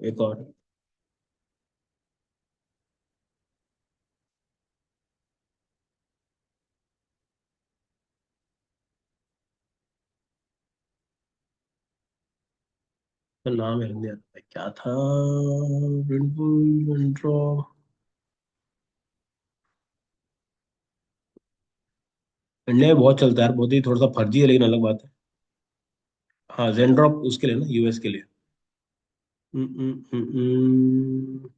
एक और, तो नाम है नहीं आता है, क्या था? इंडिया में बहुत चलता है यार, बहुत ही थोड़ा सा फर्जी है लेकिन अलग बात है। हाँ जेनड्रॉप उसके लिए ना, यूएस के लिए। हम्म, हम्म,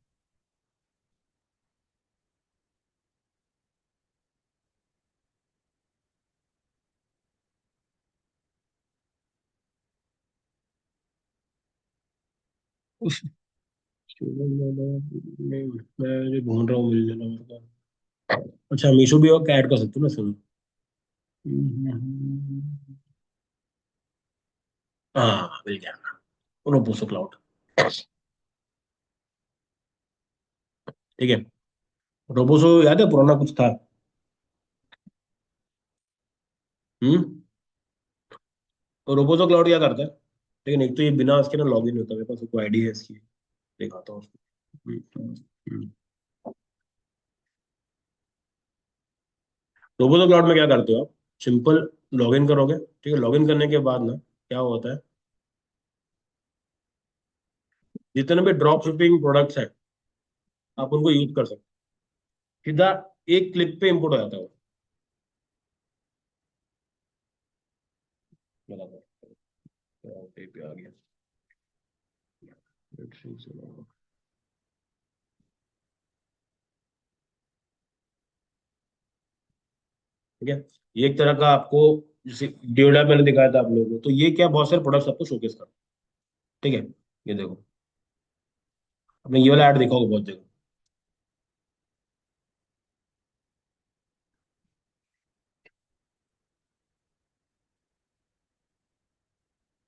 उस नहीं, मैं जो ढूंढ रहा हूँ मिल जाना मेरे को। अच्छा मीशो भी और ऐड कर सकते हो ना, सुनो। हाँ मिल गया, रोबोसो क्लाउड, ठीक है। रोबोसो याद है, पुराना कुछ था। हम्म। रोबोसो क्लाउड क्या करता है, लेकिन एक तो ये बिना उसके ना लॉगिन होता है, मेरे पास कोई आईडी है इसकी, दिखाता हूँ उसको। रोबोसो क्लाउड में क्या करते हो आप, सिंपल लॉगिन करोगे, ठीक है। लॉगिन करने के बाद ना क्या होता है, जितने भी ड्रॉप शिपिंग प्रोडक्ट्स हैं आप उनको यूज कर सकते हो, सीधा एक क्लिक पे इंपोर्ट हो जाता है वो। लगातार पे आ गया। ठीक है। ये एक तरह का आपको, जैसे डिओडा मैंने दिखाया था आप लोगों को, तो ये क्या बहुत सारे प्रोडक्ट्स आपको शोकेस कर। ठीक है। ये देखो, आपने ये वाला ऐड देखा होगा बहुत जगह।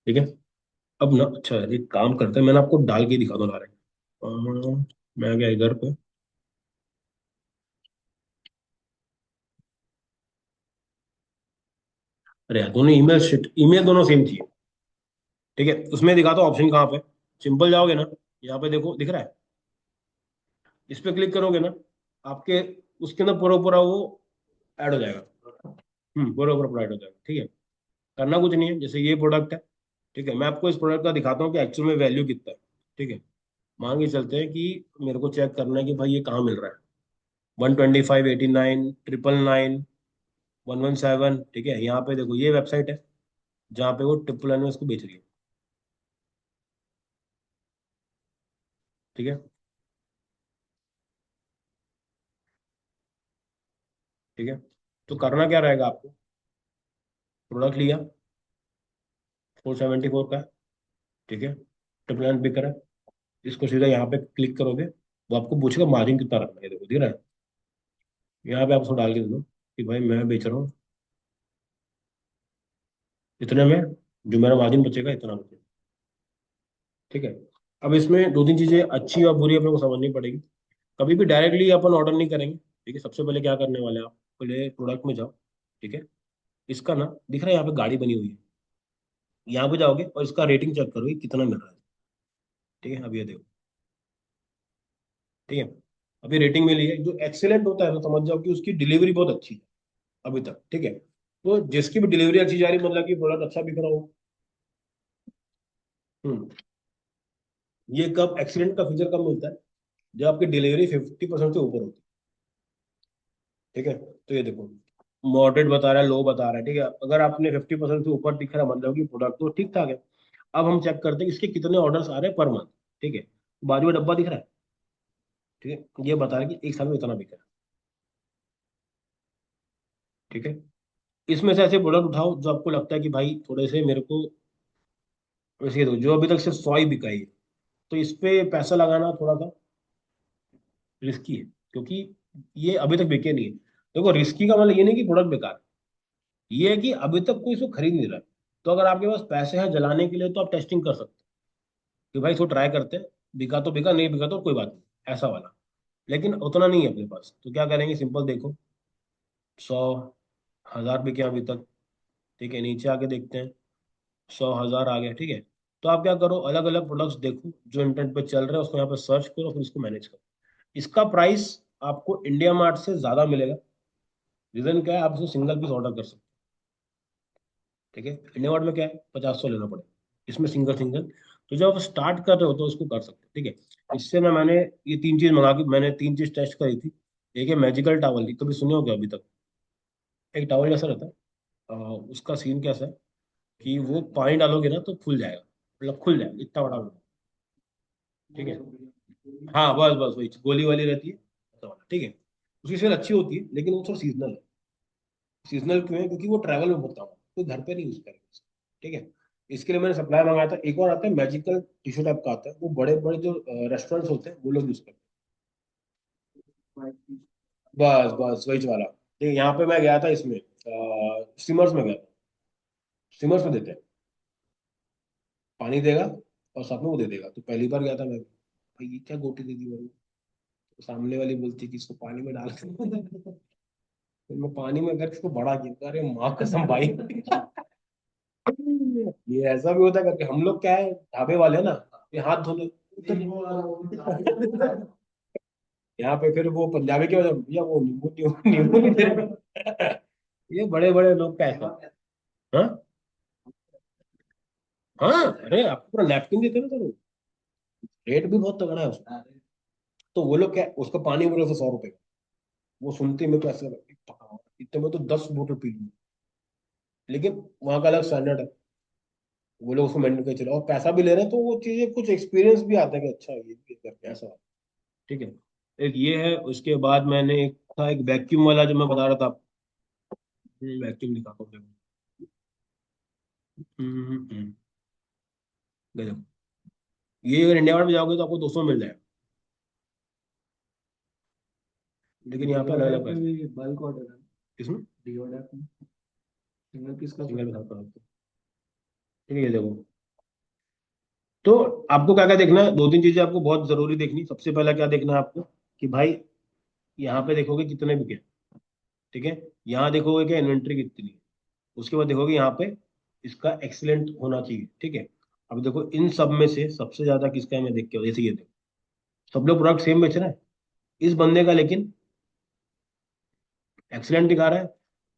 ठीक है। अब ना, अच्छा एक काम करते हैं, मैंने आपको डाल के दिखा दो डायरेक्ट। मैं आ गया इधर पे। अरे यार, दोनों ईमेल शिट, ईमेल दोनों सेम चाहिए। ठीक है, उसमें दिखाता हूँ ऑप्शन कहाँ पे। सिंपल जाओगे ना, यहाँ पे देखो दिख रहा है, इस पे क्लिक करोगे ना, आपके उसके अंदर पूरा पूरा वो ऐड हो जाएगा। पूरा पूरा प्रोडक्ट हो जाएगा। ठीक है। करना कुछ नहीं है, जैसे ये प्रोडक्ट है। ठीक है, मैं आपको इस प्रोडक्ट का दिखाता हूँ कि एक्चुअल में वैल्यू कितना है। ठीक है। मान के चलते हैं कि मेरे को चेक करना है कि भाई ये कहाँ मिल रहा है। 125, 89, 999, 117। ठीक है, यहाँ पे देखो ये वेबसाइट है जहाँ पे वो 999 में इसको बेच रही है। ठीक है। ठीक है, तो करना क्या रहेगा आपको। प्रोडक्ट लिया, 474 का है। ठीक है, 999 बिक रहा है। इसको सीधा यहाँ पे क्लिक करोगे, वो आपको पूछेगा मार्जिन कितना रखना है। देखो दिख रहा है, यहाँ पे आप उसको डाल के दे दो कि भाई मैं बेच रहा हूँ इतने में, जो मेरा मार्जिन बचेगा इतना बचेगा। ठीक है। अब इसमें दो तीन चीजें अच्छी और बुरी अपने को समझनी पड़ेगी। कभी भी डायरेक्टली अपन ऑर्डर नहीं करेंगे। ठीक है, सबसे पहले क्या करने वाले हैं आप, पहले प्रोडक्ट में जाओ। ठीक है, इसका ना दिख रहा है यहाँ पे गाड़ी बनी हुई है, यहाँ पे जाओगे और इसका रेटिंग चेक करो ये कितना मिल रहा है। ठीक है, अब ये देखो। ठीक है, अभी रेटिंग मिली है, जो एक्सीलेंट होता है तो समझ जाओ कि उसकी डिलीवरी बहुत अच्छी है अभी तक। ठीक है, तो जिसकी भी डिलीवरी अच्छी जा रही है, मतलब कि प्रोडक्ट अच्छा बिक रहा हो। हम्म ये कब एक्सीलेंट का फीचर कब मिलता है, जब आपकी डिलीवरी 50% से ऊपर होती है। ठीक है, तो ये देखो, मॉडरेट बता रहा है, लो बता रहा है। ठीक है, अगर आपने 50% से ऊपर दिख रहा है, मतलब कि प्रोडक्ट तो ठीक ठाक है। अब हम चेक करते हैं कि इसके कितने ऑर्डर्स आ रहे हैं पर मंथ। ठीक है, बाजू में डब्बा दिख रहा है। ठीक है, ये बता रहा है कि एक साल में इतना बिक रहा है। ठीक है, इसमें से ऐसे प्रोडक्ट उठाओ जो आपको लगता है कि भाई थोड़े से मेरे को, वैसे ये दो जो अभी तक सिर्फ 100 ही बिका है, तो इस पे पैसा लगाना थोड़ा सा रिस्की है, क्योंकि ये अभी तक बिके नहीं है। देखो, रिस्की का मतलब ये नहीं कि प्रोडक्ट बेकार है, ये है कि अभी तक कोई इसको खरीद नहीं रहा है। तो अगर आपके पास पैसे हैं जलाने के लिए, तो आप टेस्टिंग कर सकते हैं कि भाई इसको ट्राई करते हैं, बिका तो बिका, नहीं बिका तो कोई बात नहीं, ऐसा वाला। लेकिन उतना नहीं है अपने पास, तो क्या करेंगे, सिंपल देखो, 100, 1000 बिके अभी तक। ठीक है, नीचे आके देखते हैं, 100, 1000 आ गया। ठीक है, तो आप क्या करो, अलग अलग प्रोडक्ट्स देखो जो इंटरनेट पे चल रहे हैं, उसको यहाँ पे सर्च करो, फिर इसको मैनेज करो। इसका प्राइस आपको इंडिया मार्ट से ज्यादा मिलेगा। रीजन क्या है, आप इसको सिंगल पीस ऑर्डर कर सकते हो। ठीक है, इंडिया मार्ट में क्या है, 50 100 लेना पड़ेगा, इसमें सिंगल सिंगल। तो जब आप स्टार्ट कर रहे हो तो उसको कर सकते हो। ठीक है, इससे ना मैंने ये तीन चीज मंगा के, मैंने तीन चीज टेस्ट करी थी। एक है मैजिकल टावल, कभी सुने हो क्या अभी तक। एक टावल जैसा रहता है, उसका सीन कैसा है कि वो पानी डालोगे ना तो खुल जाएगा, मतलब खुल जाएगा, इतना बड़ा होगा। ठीक है, हाँ बस बस वही गोली वाली रहती है, ऐसा वाला। ठीक है, उसकी सेल अच्छी होती है, लेकिन वो थोड़ा सीजनल है। सीजनल क्यों है, क्योंकि वो ट्रैवल में बहुत काम है, तो घर पे नहीं यूज करेंगे उसको। ठीक है, इसके लिए मैंने सप्लाई मंगाया था। एक और आता है मैजिकल टिश्यू टाइप का आता है, वो बड़े बड़े जो रेस्टोरेंट्स होते हैं वो लोग यूज करते हैं। बस बस वही वाला। ठीक है, यहाँ पे मैं गया था इसमें, स्टीमर्स में गया था। स्टीमर्स में देते हैं, पानी देगा और साथ में वो दे देगा। तो पहली बार गया था मैं, भाई ये क्या गोटी दे दी मेरे को। तो सामने वाली बोलती कि इसको पानी में डाल के फिर मैं पानी में अगर इसको बड़ा किया, अरे माँ कसम भाई ये ऐसा भी होता है करके। हम लोग क्या है, ढाबे वाले ना, ये हाथ धोने यहाँ पे फिर वो पंजाबी के वजह भैया वो नींबू नींबू नींबू नहीं दे रहे। ये बड़े बड़े लोग का ऐसा। हाँ हाँ, अरे आपको पूरा नैपकिन देते हैं ना सर, रेट भी बहुत तगड़ा है उसका। तो वो लोग क्या, उसका पानी बोले तो 100 रुपए का। वो सुनते ही मेरे को ऐसा लगता है, इतने में तो 10 बोतल पी लूंगा। लेकिन वहाँ का अलग स्टैंडर्ड है, वो लोग उसको मेंटेन कर चले और पैसा भी ले रहे हैं, तो वो चीजें कुछ एक्सपीरियंस भी आता है कि अच्छा ये भी करके ऐसा। ठीक है, एक ये है। उसके बाद मैंने एक था, एक वैक्यूम वाला जो मैं बता रहा था, वैक्यूम दिखाता हूँ देखो। ये देखो, ये अगर इंडिया मार्ट में जाओगे तो आपको 200 मिल जाएगा, लेकिन यहाँ पे अलग अलग प्राइस। बल्क ऑर्डर है। इसमें डिओडेप में सिंगल पीस का सिंगल सकता दिखाता है। हूँ आपको। ठीक है, ये देखो। तो आपको क्या क्या देखना है, दो तीन चीजें आपको बहुत जरूरी देखनी। सबसे पहला क्या देखना है आपको, कि भाई यहाँ पे देखोगे कितने बिके, ठीक है। यहाँ देखोगे क्या इन्वेंट्री कितनी है। उसके बाद देखोगे यहाँ पे इसका एक्सीलेंट होना चाहिए, ठीक है। अब देखो इन सब में से सबसे ज्यादा किसका है मैं देख के, जैसे ये देखो, सब लोग प्रोडक्ट सेम बेच रहे हैं, इस बंदे का लेकिन एक्सीलेंट दिखा रहा है,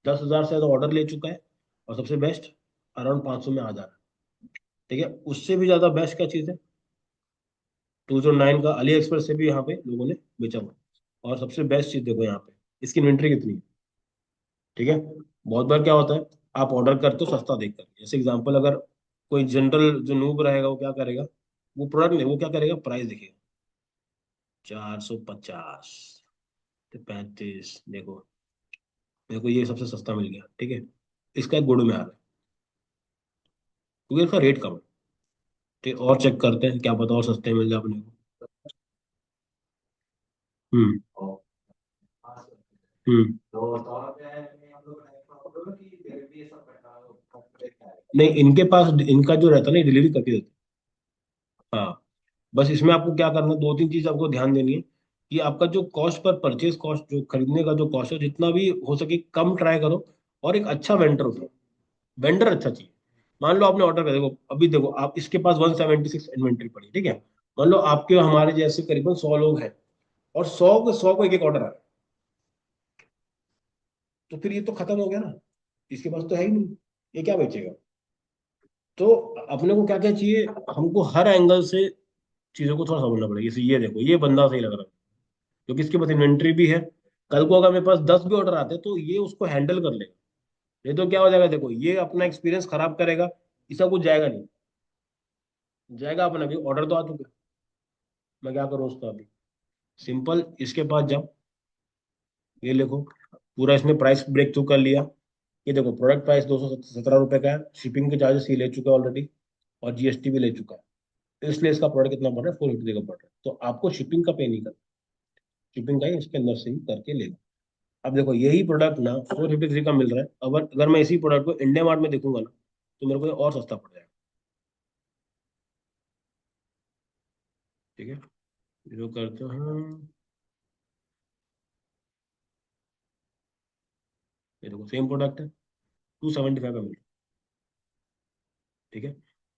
10,000 से ज्यादा ऑर्डर ले चुका है, और सबसे बेस्ट अराउंड 500 में आ जा रहा है, ठीक है। उससे भी ज्यादा बेस्ट क्या चीज है, 209 का अली एक्सप्रेस से भी यहाँ पे लोगों ने बेचा हुआ है। और सबसे बेस्ट चीज देखो यहाँ पे, इसकी इन्वेंट्री कितनी है, ठीक है। बहुत बार क्या होता है, आप ऑर्डर करते हो सस्ता देखकर, जैसे एग्जांपल अगर कोई जनरल जो नूब रहेगा वो क्या करेगा, वो प्रोडक्ट नहीं, वो क्या करेगा, प्राइस देखेगा, 450, तो 35, देखो मेरे को ये सबसे सस्ता मिल गया, ठीक है। इसका एक गुड़ में आ रहा है, क्योंकि इसका रेट कम है, ठीक है? और चेक करते हैं, क्या पता और सस्ते मिल जाए अपने को। हम्म। हम्म। तो 100 रुपये में हम लोग का कि फिर भी ये सब बैठा नहीं, इनके पास इनका जो रहता है ना, डिलीवरी करके देते हैं। हाँ, बस इसमें आपको क्या करना है, दो तीन चीज आपको ध्यान देनी है, कि आपका जो कॉस्ट पर परचेज कॉस्ट, जो खरीदने का जो कॉस्ट है, जितना भी हो सके कम ट्राई करो। और एक अच्छा वेंडर हो, वेंडर अच्छा चाहिए। मान लो आपने ऑर्डर कर, देखो अभी देखो आप, इसके पास 176 इन्वेंट्री पड़ी, ठीक है। मान लो आपके हमारे जैसे करीबन 100 लोग हैं, और 100 को एक एक ऑर्डर आ रहा है, तो फिर ये तो खत्म हो गया ना, इसके पास तो है ही नहीं, ये क्या बेचेगा। तो अपने को क्या क्या चाहिए, हमको हर एंगल से चीजों को थोड़ा समझना पड़ेगा। जैसे ये देखो, ये बंदा सही लग रहा है, क्योंकि इसके पास इन्वेंट्री भी है। कल को अगर मेरे पास 10 भी ऑर्डर आते हैं तो ये उसको हैंडल कर लेगा। नहीं तो क्या हो जाएगा, देखो ये अपना एक्सपीरियंस खराब करेगा, इसका कुछ जाएगा नहीं। जाएगा अपना भी, ऑर्डर तो आ चुका है, मैं क्या करूँ उसका अभी। सिंपल, इसके पास जाओ, ये देखो, पूरा इसने प्राइस ब्रेक थ्रू कर लिया। ये देखो प्रोडक्ट प्राइस 217 रुपए का है, शिपिंग के चार्जेस ये ले चुका है ऑलरेडी, और जीएसटी भी ले चुका है। इसलिए इसका प्रोडक्ट कितना पड़ रहा है, 450 का पड़ रहा है। तो आपको शिपिंग का पे नहीं करना, शिपिंग का ही इसके अंदर से ही करके लेगा। अब देखो यही प्रोडक्ट ना 453 का मिल रहा है, अगर अगर मैं इसी प्रोडक्ट को इंडिया मार्ट में देखूंगा ना, तो मेरे को ये और सस्ता पड़ जाएगा, ठीक है। जो करते हैं, ये देखो सेम प्रोडक्ट है, 275 का मिल रहा है, ठीक है।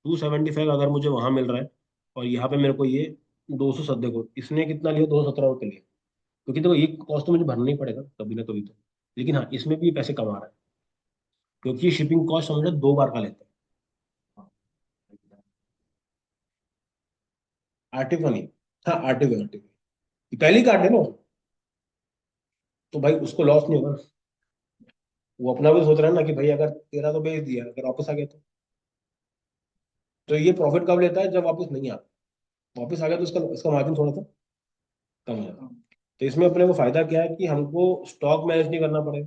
275 अगर मुझे वहां मिल रहा है, और यहाँ पे मेरे को ये 200, देखो इसने कितना लिया, 217 रुपये लिया। क्योंकि देखो ये कॉस्ट तो मुझे भरना ही पड़ेगा कभी ना कभी तो, लेकिन हाँ इसमें भी ये पैसे कमा रहा है, क्योंकि ये शिपिंग कॉस्ट समझ लो 2 बार का लेता है। आर्टिफ नहीं, हाँ आर्टिफ है, आर्टिफ पहली कार्ड है ना, तो भाई उसको लॉस नहीं होगा। वो अपना भी सोच रहा है ना, कि भाई अगर तेरा तो बेच दिया, अगर वापस आ गया तो ये प्रॉफिट कब लेता है, जब वापस नहीं आता। वापस आ गया तो इसका इसका मार्जिन थोड़ा सा कम हो जाता है। तो इसमें अपने को फायदा क्या है, कि हमको स्टॉक मैनेज नहीं करना पड़ेगा,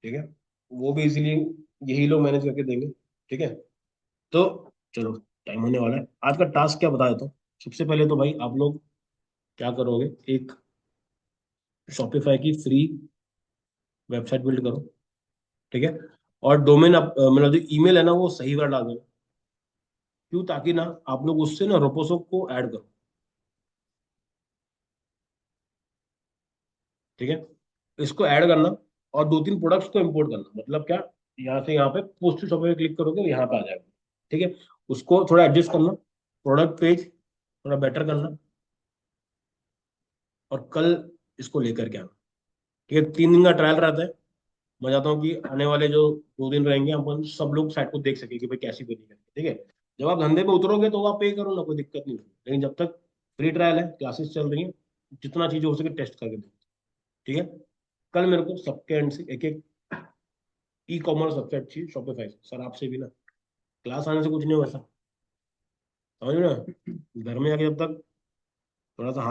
ठीक है। वो भी इजीली यही लोग मैनेज करके देंगे, ठीक है। तो चलो, टाइम होने वाला है, आज का टास्क क्या बता देता हूँ। सबसे पहले तो भाई आप लोग क्या करोगे, एक शॉपिफाई की फ्री वेबसाइट बिल्ड करो, ठीक है। और डोमेन मतलब जो ईमेल है ना, वो सही वाला डाल दो। क्यों, ताकि ना आप लोग उससे ना रोपोसो को ऐड करो, ठीक है। इसको ऐड करना, और दो तीन प्रोडक्ट्स को इंपोर्ट करना, मतलब क्या, यहाँ से यहाँ पे पोस्ट शॉपिंग पे क्लिक करोगे, यहाँ पे आ जाएगा, ठीक है। उसको थोड़ा एडजस्ट करना, प्रोडक्ट पेज थोड़ा बेटर करना, और कल इसको लेकर के आना, ठीक है। 3 दिन का ट्रायल रहता है। मैं चाहता हूँ कि आने वाले जो 2 दिन रहेंगे, अपन सब लोग साइट को देख सके कि भाई कैसी बनी है, ठीक है। जब आप धंधे पे उतरोगे तो आप पे करो ना, कोई दिक्कत नहीं होगी, लेकिन जब तक फ्री ट्रायल है, क्लासेस चल रही हैं, जितना चीजें हो सके टेस्ट करके दो, ठीक है। कल मेरे को सबके एंड से एक एक ई कॉमर्स सबसे अच्छी शॉपिफाई से, सर आपसे भी ना, क्लास आने से कुछ नहीं होता, समझ में ना। घर में जाके जब तक थोड़ा सा हाथ